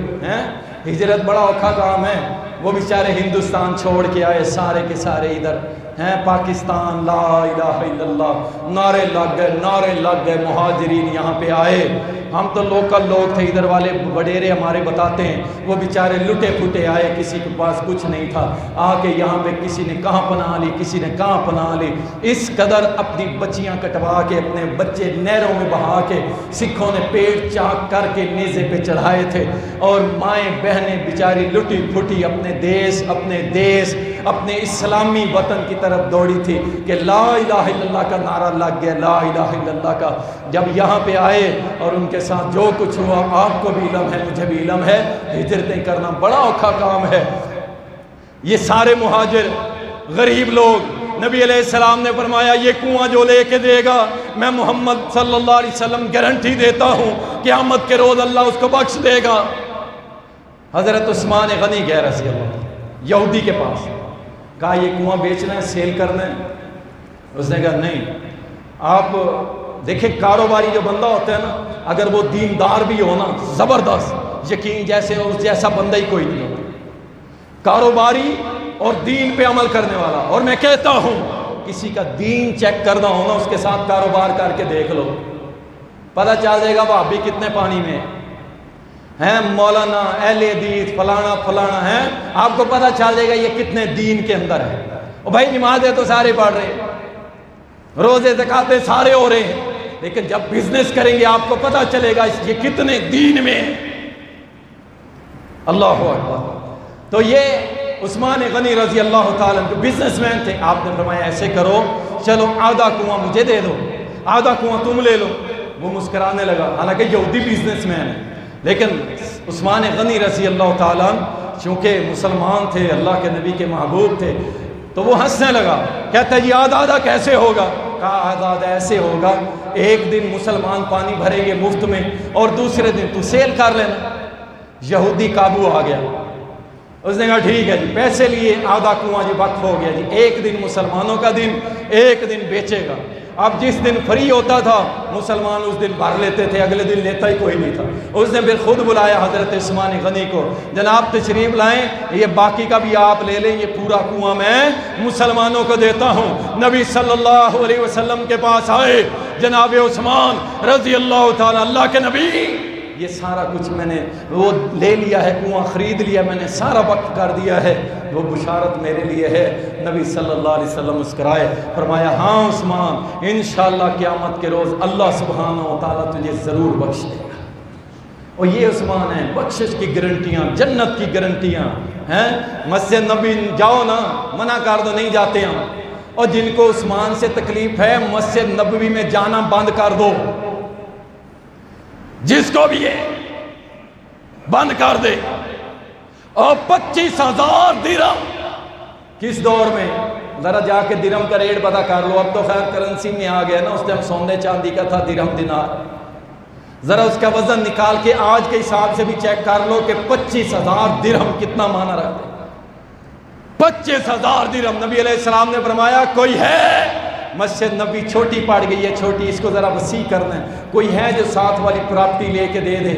ہجرت بڑا اوکھا کام ہے، وہ بیچارے ہندوستان چھوڑ کے آئے سارے کے سارے ادھر ہیں پاکستان، لا الہ الا اللہ، نعرے لگ گئے، مہاجرین یہاں پہ آئے۔ ہم تو لوکل لوگ تھے، ادھر والے وڈیرے ہمارے بتاتے ہیں وہ بیچارے لٹے پھٹے آئے، کسی کے پاس کچھ نہیں تھا، آ کے یہاں پہ کسی نے کہاں پناہ لی، کسی نے کہاں پناہ لی، اس قدر اپنی بچیاں کٹوا کے اپنے بچے نہروں میں بہا کے سکھوں نے پیٹ چاک کر کے نیزے پہ چڑھائے تھے، اور مائیں بہنیں بیچاری لٹی پھٹی اپنے دیس اپنے اسلامی وطن کی طرف دوڑی تھی کہ لا الہ الا اللہ کا نعرہ لگ گیا، لا الہ الا اللہ کا۔ جب یہاں پہ آئے اور ان کے ساتھ جو کچھ ہوا آپ کو بھی علم ہے، مجھے بھی علم ہے، ہجرتیں کرنا بڑا اوکھا کام ہے۔ یہ سارے مہاجر غریب لوگ، نبی علیہ السلام نے فرمایا یہ کنواں جو لے کے دے گا میں محمد صلی اللہ علیہ وسلم گارنٹی دیتا ہوں قیامت کے روز اللہ اس کو بخش دے گا۔ حضرت عثمان غنی گئے رضی اللہ یہودی کے پاس، کہا یہ کنواں بیچنا ہے، سیل کرنا ہے؟ اس نے کہا نہیں، آپ دیکھیں کاروباری جو بندہ ہوتا ہے نا، اگر وہ دیندار بھی ہو نا، زبردست یقین جیسے اس جیسا بندہ ہی کوئی نہیں ہوتا، کاروباری اور دین پہ عمل کرنے والا۔ اور میں کہتا ہوں کسی کا دین چیک کرنا ہونا اس کے ساتھ کاروبار کر کے دیکھ لو، پتہ چل جائے گا بھابی کتنے پانی میں ہیں، مولانا اہل حدیث فلانا ہیں، آپ کو پتہ چل جائے گا یہ کتنے دین کے اندر ہے۔ اور بھائی نمازیں تو سارے پڑھ رہے ہیں، روزے زکاتیں سارے ہو رہے ہیں، لیکن جب بزنس کریں گے آپ کو پتہ چلے گا یہ کتنے دین میں ہے۔ اللہ اکبر۔ تو یہ عثمان غنی رضی اللہ تعالیٰ جو بزنس مین تھے، آپ نے فرمایا ایسے کرو چلو آدھا کنواں مجھے دے دو، آدھا کنواں تم لے لو۔ وہ مسکرانے لگا، حالانکہ یہودی بزنس مین ہے، لیکن عثمان غنی رضی اللہ تعالیٰ چونکہ مسلمان تھے، اللہ کے نبی کے محبوب تھے، تو وہ ہنسنے لگا، کہتا ہے جی آدھا کیسے ہوگا؟ کہا آدھا ایسے ہوگا، ایک دن مسلمان پانی بھریں گے مفت میں اور دوسرے دن تو سیل کر لینا۔ یہودی قابو آ گیا، اس نے کہا ٹھیک ہے جی، پیسے لیے آدھا کنواں جی وقف ہو گیا جی، ایک دن مسلمانوں کا دن، ایک دن بیچے گا۔ اب جس دن فری ہوتا تھا مسلمان اس دن بھر لیتے تھے، اگلے دن لیتا ہی کوئی نہیں تھا۔ اس نے پھر خود بلایا حضرت عثمان غنی کو، جناب تشریف لائیں، یہ باقی کا بھی آپ لے لیں، یہ پورا کنواں میں مسلمانوں کو دیتا ہوں۔ نبی صلی اللہ علیہ وسلم کے پاس آئے جناب عثمان رضی اللہ تعالیٰ، اللہ کے نبی یہ سارا کچھ میں نے وہ لے لیا ہے، کنواں خرید لیا میں نے، سارا وقف کر دیا ہے، وہ بشارت میرے لیے ہے۔ نبی صلی اللہ علیہ وسلم مسکرائے، فرمایا ہاں عثمان انشاءاللہ قیامت کے روز اللہ سبحانہ و تعالیٰ تجھے ضرور بخش دے گا۔ اور یہ عثمان ہیں، بخشش کی گارنٹیاں، جنت کی گارنٹیاں ہیں۔ مسجد نبی جاؤ نا، منع کر دو نہیں جاتے ہم، اور جن کو عثمان سے تکلیف ہے مسجد نبوی میں جانا بند کر دو، جس کو بھی ہے بند کر دے۔ اور 25,000 درہم کس دور میں، ذرا جا کے درہم کا ریٹ پتہ کر لو، اب تو خیر کرنسی میں آ گیا نا، اس ٹائم سونے چاندی کا تھا درہم دینار، ذرا اس کا وزن نکال کے آج کے حساب سے بھی چیک کر لو کہ 25,000 درہم کتنا معنی رکھتے ہیں۔ 25,000 درہم۔ نبی علیہ السلام نے فرمایا کوئی ہے، مسجد نبی چھوٹی پڑ گئی ہے، چھوٹی، اس کو ذرا وسیع کرنا ہے، کوئی ہے جو ساتھ والی پراپرٹی لے کے دے دے؟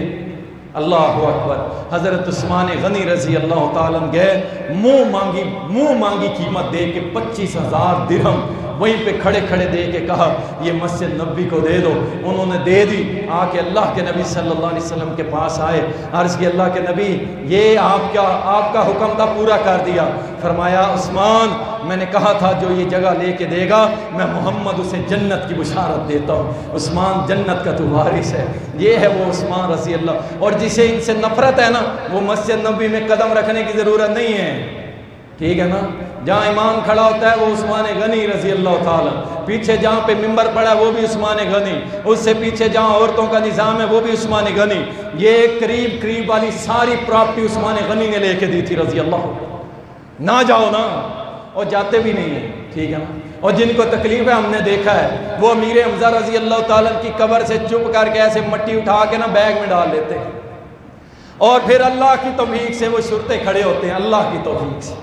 اللہ اکبر۔ حضرت عثمان غنی رضی اللہ تعالیٰ گئے، منہ مانگی قیمت دے کے 25,000 درہم وہیں پہ کھڑے کھڑے دے کے کہا یہ مسجد نبی کو دے دو۔ انہوں نے دے دی، آ کے اللہ کے نبی صلی اللہ علیہ وسلم کے پاس آئے، عرض کی اللہ کے نبی یہ آپ کا حکم تھا پورا کر دیا۔ فرمایا عثمان میں نے کہا تھا جو یہ جگہ لے کے دے گا میں محمد اسے جنت کی بشارت دیتا ہوں، عثمان جنت کا تو وارث ہے۔ یہ ہے وہ عثمان رضی اللہ، اور جسے ان سے نفرت ہے نا وہ مسجد نبی میں قدم رکھنے کی ضرورت نہیں ہے، ٹھیک ہے نا؟ جہاں امام کھڑا ہوتا ہے وہ عثمان غنی رضی اللہ تعالیٰ، پیچھے جہاں پہ ممبر پڑا ہے وہ بھی عثمان غنی، اس سے پیچھے جہاں عورتوں کا نظام ہے وہ بھی عثمان غنی، یہ قریب والی ساری پراپرٹی عثمان غنی نے لے کے دی تھی رضی اللہ۔ نہ جاؤ نا، اور جاتے بھی نہیں ہیں، ٹھیک ہے نا؟ اور جن کو تکلیف ہے ہم نے دیکھا ہے وہ امیر حمزہ رضی اللہ تعالیٰ کی قبر سے چپ کر کے ایسے مٹی اٹھا کے نا بیگ میں ڈال لیتے ہیں اور پھر اللہ کی توفیق سے وہ شرطے کھڑے ہوتے ہیں، اللہ کی توفیق سے،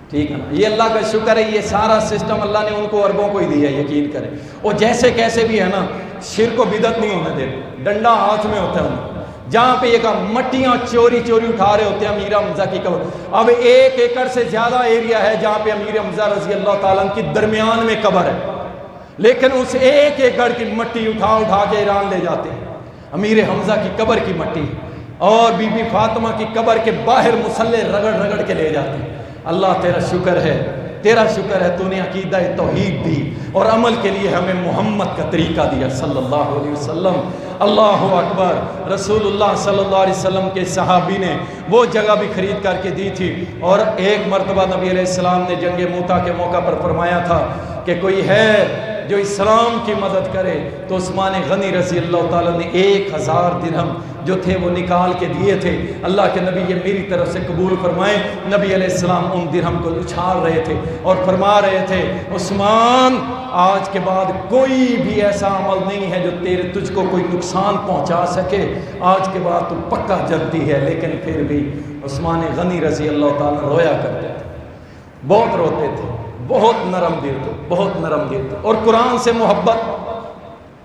ٹھیک ہے نا۔ یہ اللہ کا شکر ہے، یہ سارا سسٹم اللہ نے ان کو عربوں کو ہی دیا ہے، یقین کریں۔ اور جیسے کیسے بھی ہے نا، شرک و بدعت نہیں ہونے دیتے، ڈنڈا ہاتھ میں ہوتا ہے ان کو۔ جہاں پہ یہ مٹیاں چوری چوری اٹھا رہے ہوتے ہیں امیر حمزہ کی قبر، اب 1 ایکڑ سے زیادہ ایریا ہے جہاں پہ امیر حمزہ رضی اللہ تعالیٰ کی درمیان میں قبر ہے، لیکن اس 1 ایکڑ کی مٹی اٹھا اٹھا کے ایران لے جاتے ہیں، امیر حمزہ کی قبر کی مٹی، اور بی بی فاطمہ کی قبر کے باہر مصلے رگڑ رگڑ کے لے جاتے ہیں۔ اللہ تیرا شکر ہے، تیرا شکر ہے، تو نے عقیدہ توحید دی اور عمل کے لیے ہمیں محمد کا طریقہ دیا صلی اللہ علیہ وسلم۔ اللہ اکبر۔ رسول اللہ صلی اللہ علیہ وسلم کے صحابی نے وہ جگہ بھی خرید کر کے دی تھی، اور ایک مرتبہ نبی علیہ السلام نے جنگ موتا کے موقع پر فرمایا تھا کہ کوئی ہے جو اسلام کی مدد کرے، تو عثمان غنی رضی اللہ تعالیٰ نے 1000 درہم جو تھے وہ نکال کے دیے تھے۔ اللہ کے نبی یہ میری طرف سے قبول فرمائیں۔ نبی علیہ السلام ان درہم کو اچھال رہے تھے اور فرما رہے تھے، عثمان آج کے بعد کوئی بھی ایسا عمل نہیں ہے جو تجھ کو کوئی نقصان پہنچا سکے، آج کے بعد تو پکا جنتی ہے۔ لیکن پھر بھی عثمان غنی رضی اللہ تعالیٰ رویا کرتے تھے، بہت روتے تھے، بہت نرم دل تھے، بہت نرم دل تھے۔ اور قرآن سے محبت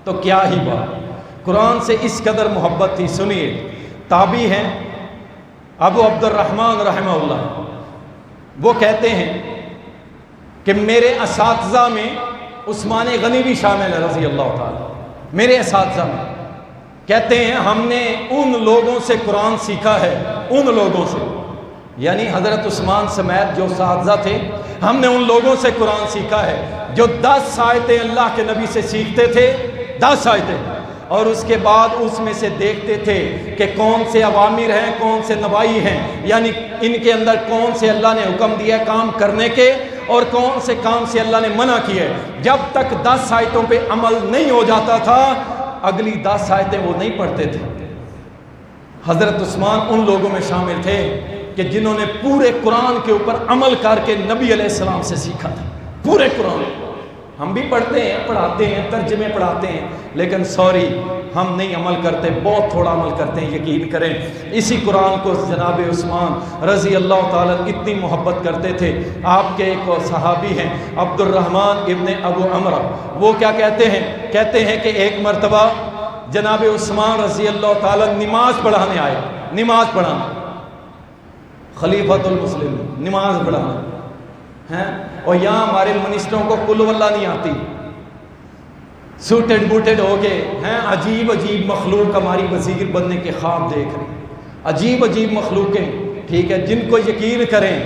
تو کیا ہی بات، قرآن سے اس قدر محبت تھی۔ سنیے، تابعی ہیں ابو عبد الرحمن رحمہ اللہ، وہ کہتے ہیں کہ میرے اساتذہ میں عثمان غنی بھی شامل ہے رضی اللہ تعالیٰ، میرے اساتذہ میں۔ کہتے ہیں ہم نے ان لوگوں سے قرآن سیکھا ہے، ان لوگوں سے، یعنی حضرت عثمان سمیت جو اساتذہ تھے، ہم نے ان لوگوں سے قرآن سیکھا ہے جو 10 آیتیں اللہ کے نبی سے سیکھتے تھے، 10 آیتیں، اور اس کے بعد اس میں سے دیکھتے تھے کہ کون سے اوامر ہیں، کون سے نواہی ہیں، یعنی ان کے اندر کون سے اللہ نے حکم دیا کام کرنے کے اور کون سے کام سے اللہ نے منع کیا ہے۔ جب تک 10 آیتوں پہ عمل نہیں ہو جاتا تھا، اگلی 10 آیتیں وہ نہیں پڑھتے تھے۔ حضرت عثمان ان لوگوں میں شامل تھے کہ جنہوں نے پورے قرآن کے اوپر عمل کر کے نبی علیہ السلام سے سیکھا تھا، پورے قرآن۔ ہم بھی پڑھتے ہیں، پڑھاتے ہیں، ترجمے پڑھاتے ہیں، لیکن سوری ہم نہیں عمل کرتے، بہت تھوڑا عمل کرتے ہیں، یقین کریں۔ اسی قرآن کو جناب عثمان رضی اللہ تعالیٰ اتنی محبت کرتے تھے۔ آپ کے ایک صحابی ہیں عبد الرحمن ابن ابو عمرہ، وہ کیا کہتے ہیں کہ ایک مرتبہ جناب عثمان رضی اللہ تعالیٰ نماز پڑھانے آئے، نماز پڑھانا، خلیفۃ المسلم نماز پڑھانا ہیں، اور یہاں ہمارے منسٹروں کو کل واللہ نہیں آتی، سوٹڈ بوٹڈ ہو کے ہیں، عجیب عجیب مخلوق ہماری وزیر بننے کے خواب دیکھ رہے ہیں، عجیب عجیب مخلوقیں، ٹھیک ہے، جن کو یقین کریں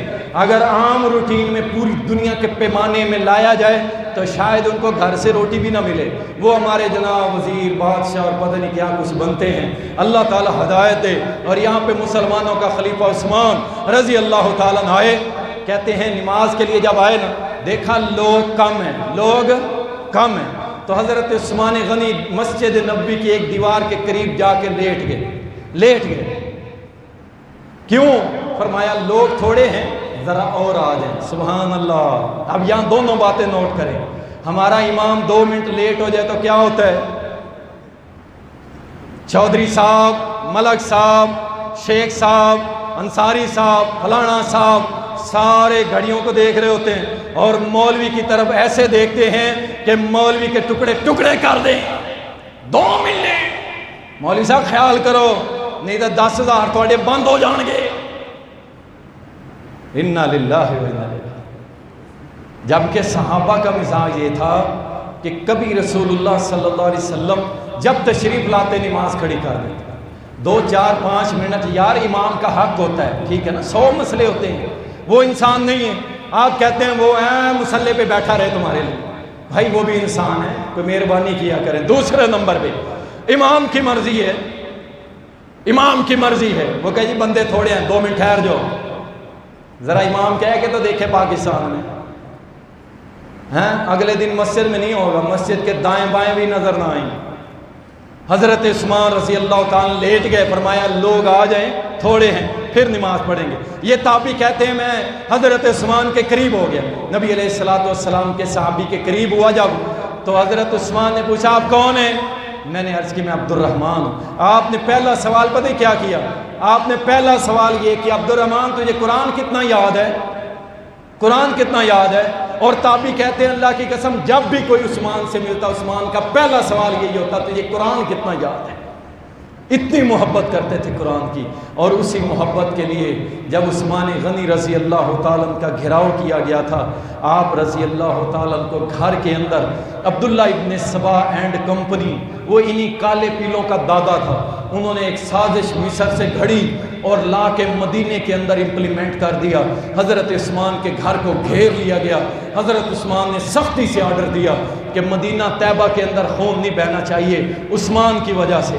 اگر عام روٹین میں پوری دنیا کے پیمانے میں لایا جائے تو شاید ان کو گھر سے روٹی بھی نہ ملے، وہ ہمارے جناب وزیر، بادشاہ اور پتہ نہیں کیا کچھ بنتے ہیں۔ اللہ تعالیٰ ہدایت دے۔ اور یہاں پہ مسلمانوں کا خلیفہ عثمان رضی اللہ تعالیٰ آئے، کہتے ہیں نماز کے لیے جب آئے نا، دیکھا لوگ کم ہیں، لوگ کم ہیں، تو حضرت عثمان غنی مسجد نبوی کی ایک دیوار کے قریب جا کے لیٹ گئے۔ کیوں؟ فرمایا لوگ تھوڑے ہیں، ذرا اور آ جائیں۔ سبحان اللہ۔ اب یہاں دونوں باتیں نوٹ کریں، ہمارا امام 2 منٹ لیٹ ہو جائے تو کیا ہوتا ہے؟ چودھری صاحب، ملک صاحب، شیخ صاحب، انصاری صاحب، فلانا صاحب سارے گھڑیوں کو دیکھ رہے ہوتے ہیں اور مولوی کی طرف ایسے دیکھتے ہیں کہ مولوی کے ٹکڑے ٹکڑے کر دیں، 2 منٹ مولوی صاحب خیال کرو نہیں تو 10,000 تھوڑے بند ہو جان گے۔ انا للہ و انا الیہ۔ جبکہ صحابہ کا مزاج یہ تھا کہ کبھی رسول اللہ صلی اللہ علیہ وسلم جب تشریف لاتے نماز کھڑی کر دیتے، 2 4 5 منٹ، یار امام کا حق ہوتا ہے، ٹھیک ہے نا، 100 مسئلے ہوتے ہیں، وہ انسان نہیں ہے۔ آپ کہتے ہیں وہ مسلح پہ بیٹھا رہے تمہارے لیے، بھائی وہ بھی انسان ہے، کوئی مہربانی کیا کریں۔ دوسرے نمبر پہ امام کی مرضی ہے، امام کی مرضی ہے، وہ کہے جی بندے تھوڑے ہیں، 2 منٹ ٹھہر جاؤ، ذرا امام کہہ کے تو دیکھے پاکستان میں ہیں، اگلے دن مسجد میں نہیں ہوگا، مسجد کے دائیں بائیں بھی نظر نہ آئیں۔ حضرت عثمان رضی اللہ تعالیٰ لیٹ گئے، فرمایا لوگ آ جائیں، تھوڑے ہیں پھر نماز پڑھیں گے۔ یہ تابعی کہتے ہیں میں حضرت عثمان کے قریب ہو گیا، نبی علیہ السلام کے صحابی کے قریب ہوا جب، تو حضرت عثمان نے پوچھا آپ کون ہیں؟ میں نے عرض کی میں عبد الرحمن ہوں۔ آپ نے پہلا سوال پتہ ہے کیا کیا؟ آپ نے پہلا سوال یہ کہ عبد الرحمن تجھے قرآن کتنا یاد ہے؟ قرآن کتنا یاد ہے؟ اور تابعی کہتے ہیں اللہ کی قسم جب بھی کوئی عثمان سے ملتا عثمان کا پہلا سوال یہی ہوتا تجھے قرآن کتنا یاد ہے۔ اتنی محبت کرتے تھے قرآن کی، اور اسی محبت کے لیے جب عثمان غنی رضی اللہ تعالیٰ کا گھراؤ کیا گیا تھا، آپ رضی اللہ تعالیٰ کو گھر کے اندر عبداللہ ابن سبا اینڈ کمپنی، وہ انہی کالے پیلوں کا دادا تھا، انہوں نے ایک سازش مصر سے گھڑی اور لا کے مدینے کے اندر امپلیمنٹ کر دیا۔ حضرت عثمان کے گھر کو گھیر لیا گیا۔ حضرت عثمان نے سختی سے آرڈر دیا کہ مدینہ طیبہ کے اندر خون نہیں بہنا چاہیے، عثمان کی وجہ سے،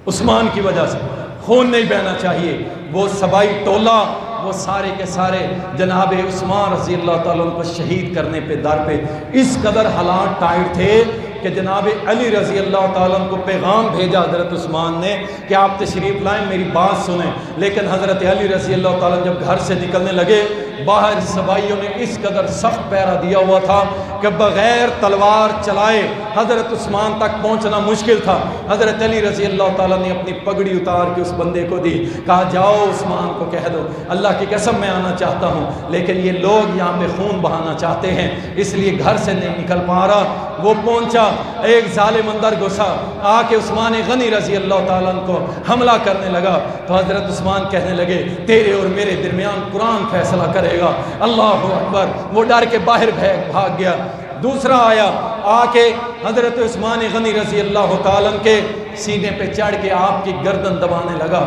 عثمان کی وجہ سے خون نہیں بہنا چاہیے۔ وہ سبائی ٹولہ وہ سارے کے سارے جناب عثمان رضی اللہ تعالیٰ کو شہید کرنے پہ در پہ اس قدر حالات ٹائٹ تھے کہ جناب علی رضی اللہ تعالیٰ کو پیغام بھیجا حضرت عثمان نے کہ آپ تشریف لائیں، میری بات سنیں، لیکن حضرت علی رضی اللہ تعالیٰ جب گھر سے نکلنے لگے، باہر سبائیوں نے اس قدر سخت پہرا دیا ہوا تھا کہ بغیر تلوار چلائے حضرت عثمان تک پہنچنا مشکل تھا۔ حضرت علی رضی اللہ تعالیٰ نے اپنی پگڑی اتار کے اس بندے کو دی، کہا جاؤ عثمان کو کہہ دو اللہ کی قسم میں آنا چاہتا ہوں، لیکن یہ لوگ یہاں پہ خون بہانا چاہتے ہیں اس لیے گھر سے نہیں نکل پا رہا۔ وہ پہنچا، ایک ظالم اندر گھسا، آ کے عثمان غنی رضی اللہ تعالیٰ کو حملہ کرنے لگا، تو حضرت عثمان کہنے لگے تیرے اور میرے درمیان قرآن فیصلہ کرے گا، اللہ اکبر۔ وہ ڈر کے باہر بھاگ گیا۔ دوسرا آیا، آ کے حضرت عثمان غنی رضی اللہ تعالیٰ کے سینے پہ چڑھ کے آپ کی گردن دبانے لگا۔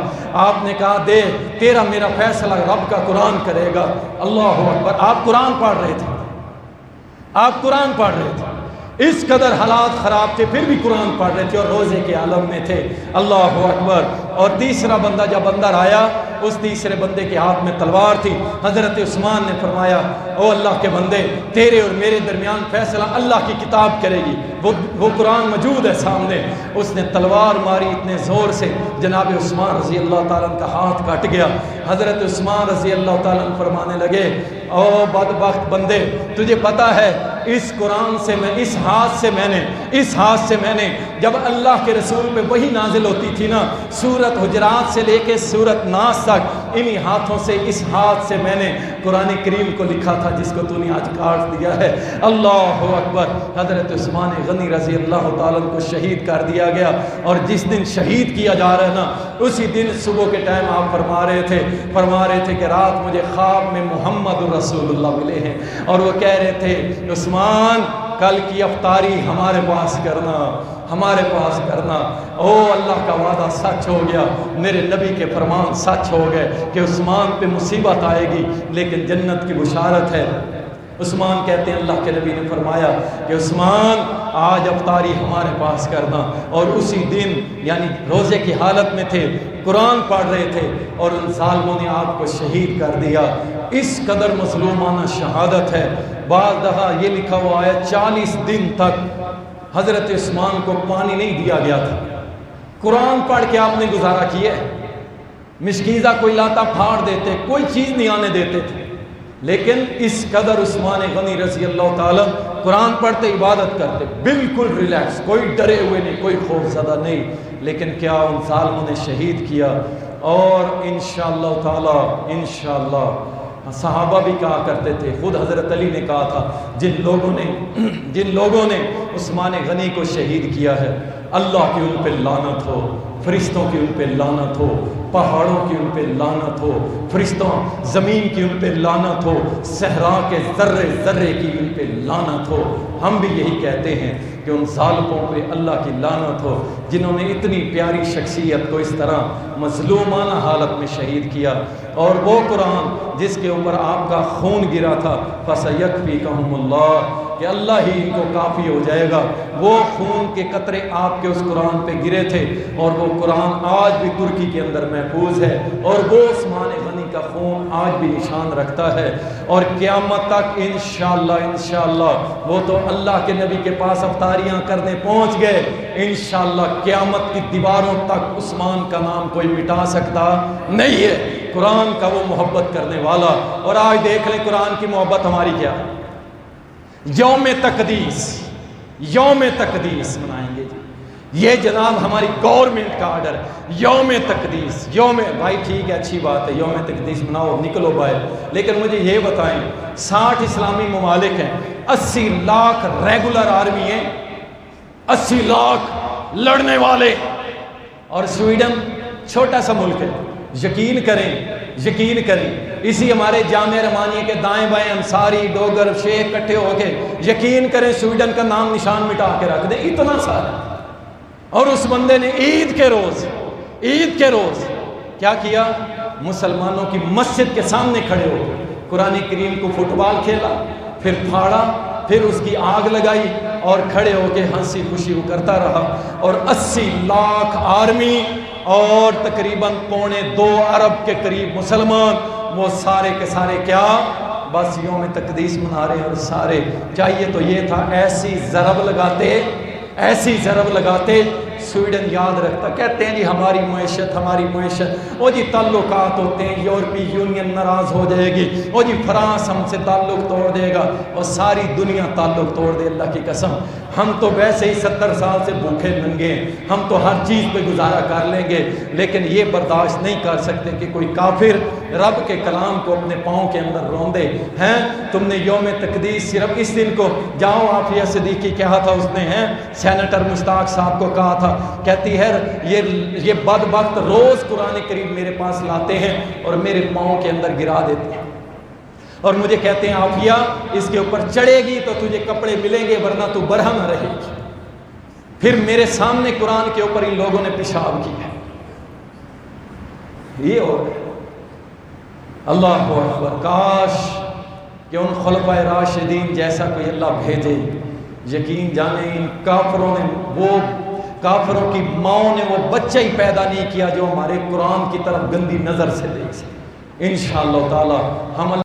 آپ نے کہا دے تیرا میرا فیصلہ رب کا قرآن کرے گا، اللہ اکبر۔ آپ قرآن پڑھ رہے تھے، آپ قرآن پڑھ رہے تھے، اس قدر حالات خراب تھے پھر بھی قرآن پڑھ رہے تھے اور روزے کے عالم میں تھے، اللہ اکبر۔ اور تیسرا بندہ جب اندر آیا، اس تیسرے بندے کے ہاتھ میں تلوار تھی۔ حضرت عثمان نے فرمایا او اللہ کے بندے تیرے اور میرے درمیان فیصلہ اللہ کی کتاب کرے گی، وہ قرآن موجود ہے سامنے۔ اس نے تلوار ماری اتنے زور سے جناب عثمان رضی اللہ تعالیٰ کا ہاتھ کٹ گیا۔ حضرت عثمان رضی اللہ تعالیٰ فرمانے لگے او بدبخت بندے، تجھے پتا ہے اس قرآن سے میں اس ہاتھ سے میں نے جب اللہ کے رسول پہ وہی نازل ہوتی تھی نا، سورت حجرات سے لے کے سورت ناس تک، انہی ہاتھوں سے اس ہاتھ سے میں نے قرآن کریم کو لکھا تھا جس کو تو نے آج کاٹ دیا ہے، اللہ اکبر۔ حضرت عثمان غنی رضی اللہ تعالیٰ کو شہید کر دیا گیا، اور جس دن شہید کیا جا رہا ہے نا، اسی دن صبح کے ٹائم آپ فرما رہے تھے کہ رات مجھے خواب میں محمد رسول اللہ ملے ہیں، اور وہ کہہ رہے تھے عثمان کل کی افطاری ہمارے پاس کرنا۔ او اللہ کا وعدہ سچ ہو گیا، میرے نبی کے فرمان سچ ہو گئے کہ عثمان پہ مصیبت آئے گی لیکن جنت کی بشارت ہے۔ عثمان کہتے ہیں اللہ کے نبی نے فرمایا کہ عثمان آج افطاری ہمارے پاس کرنا، اور اسی دن یعنی روزے کی حالت میں تھے، قرآن پڑھ رہے تھے، اور ان ظالموں نے آپ کو شہید کر دیا۔ اس قدر مظلومانہ شہادت ہے۔ بعض دفعہ یہ لکھا ہوا ہے 40 دن تک حضرت عثمان کو پانی نہیں دیا گیا تھا، قرآن پڑھ کے آپ نے گزارا کیا ہے۔ مشکیزہ کوئی لاتا پھاڑ دیتے، کوئی چیز نہیں آنے دیتے تھے، لیکن اس قدر عثمان غنی رضی اللہ تعالیٰ قرآن پڑھتے عبادت کرتے بالکل ریلیکس، کوئی ڈرے ہوئے نہیں، کوئی خوف زدہ نہیں، لیکن کیا ان ظالموں نے شہید کیا۔ اور انشاءاللہ تعالیٰ انشاءاللہ صحابہ بھی کہا کرتے تھے، خود حضرت علی نے کہا تھا جن لوگوں نے عثمان غنی کو شہید کیا ہے اللہ کی ان پہ لعنت ہو، فرشتوں کی ان پہ لعنت ہو، پہاڑوں کی ان پہ لعنت ہو، فرشتوں زمین کی ان پہ لعنت ہو، صحرا کے ذرے ذرے کی ان پہ لعنت ہو۔ ہم بھی یہی کہتے ہیں کہ ان ظالموں پہ اللہ کی لعنت ہو جنہوں نے اتنی پیاری شخصیت کو اس طرح مظلومانہ حالت میں شہید کیا۔ اور وہ قرآن جس کے اوپر آپ کا خون گرا تھا، فَسَيَكْفِيكَهُمُ اللَّهُ، کہ اللہ ہی ان کو کافی ہو جائے گا۔ وہ خون کے قطرے آپ کے اس قرآن پہ گرے تھے، اور وہ قرآن آج بھی ترکی کے اندر محفوظ ہے، اور وہ عثمان غنی ان کا خون آج بھی نشان رکھتا ہے، اور قیامت تک انشاءاللہ وہ تو اللہ کے نبی کے پاس افطاریاں کرنے پہنچ گئے، انشاءاللہ قیامت کی دیواروں تک عثمان کا نام کوئی مٹا سکتا نہیں ہے، قرآن کا وہ محبت کرنے والا۔ اور آج دیکھ لیں قرآن کی محبت ہماری کیا ہے، یوم تقدیس منائیں گے جی، یہ جناب ہماری گورنمنٹ کا آرڈر، یوم تقدیس، بھائی ٹھیک ہے اچھی بات ہے، یوم تقدیس مناؤ، نکلو باہر، لیکن مجھے یہ بتائیں 60 اسلامی ممالک ہیں، 80 لاکھ ریگولر آرمی ہیں، 80 لاکھ لڑنے والے، اور سویڈن چھوٹا سا ملک ہے، یقین کریں اسی ہمارے جامعہ رحمانیہ کے دائیں بائیں انصاری ڈوگر شیخ کٹھے ہو کے یقین کریں سویڈن کا نام نشان مٹا کے رکھ دیں، اتنا سارا۔ اور اس بندے نے عید کے روز کیا کیا، مسلمانوں کی مسجد کے سامنے کھڑے ہو قرآن کریم کو فٹ بال کھیلا، پھر پھاڑا، پھر اس کی آگ لگائی، اور کھڑے ہو کے ہنسی خوشی وہ کرتا رہا، اور 80 لاکھ آرمی اور تقریباً 2.25 ارب کے قریب مسلمان، وہ سارے کے سارے کیا، بس یوم تقدیس منا رہے ہیں، اور سارے چاہیے تو یہ تھا ایسی ضرب لگاتے سویڈن یاد رکھتا، کہتے ہیں جی ہماری معیشت، وہ جی تعلقات ہوتے ہیں، یورپی یونین ناراض ہو جائے گی، وہ جی فرانس ہم سے تعلق توڑ دے گا، اور ساری دنیا تعلق توڑ دے، اللہ کی قسم ہم تو ویسے ہی 70 سال سے بھوکے ننگے ہیں، ہم تو ہر چیز پہ گزارا کر لیں گے، لیکن یہ برداشت نہیں کر سکتے کہ کوئی کافر رب کے کلام کو اپنے پاؤں کے اندر روندے ہیں۔ تم نے یوم تقدیس صرف اس دن کو، جاؤ عافیہ صدیقی کہا تھا اس نے، سینیٹر مشتاق صاحب کو کہا تھا، کہتی ہے یہ بدبخت روز قرآن کریم میرے پاس لاتے ہیں اور میرے پاؤں کے اندر گرا دیتے ہیں، اور مجھے کہتے ہیں عافیہ اس کے اوپر چڑھے گی تو تجھے کپڑے ملیں گے ورنہ تو برہم رہے گی۔ پھر میرے سامنے قرآن کے اوپر ان لوگوں نے پیشاب کیا، یہ ہو گیا۔ اللہ اکبر، کاش کہ ان خلفائے راشدین جیسا کوئی اللہ بھیجے۔ یقین جانے ان کافروں کی ماں نے وہ بچہ ہی پیدا نہیں کیا جو ہمارے قرآن کی طرف گندی نظر سے دیکھ سکے۔ انشاءاللہ تعالی ہم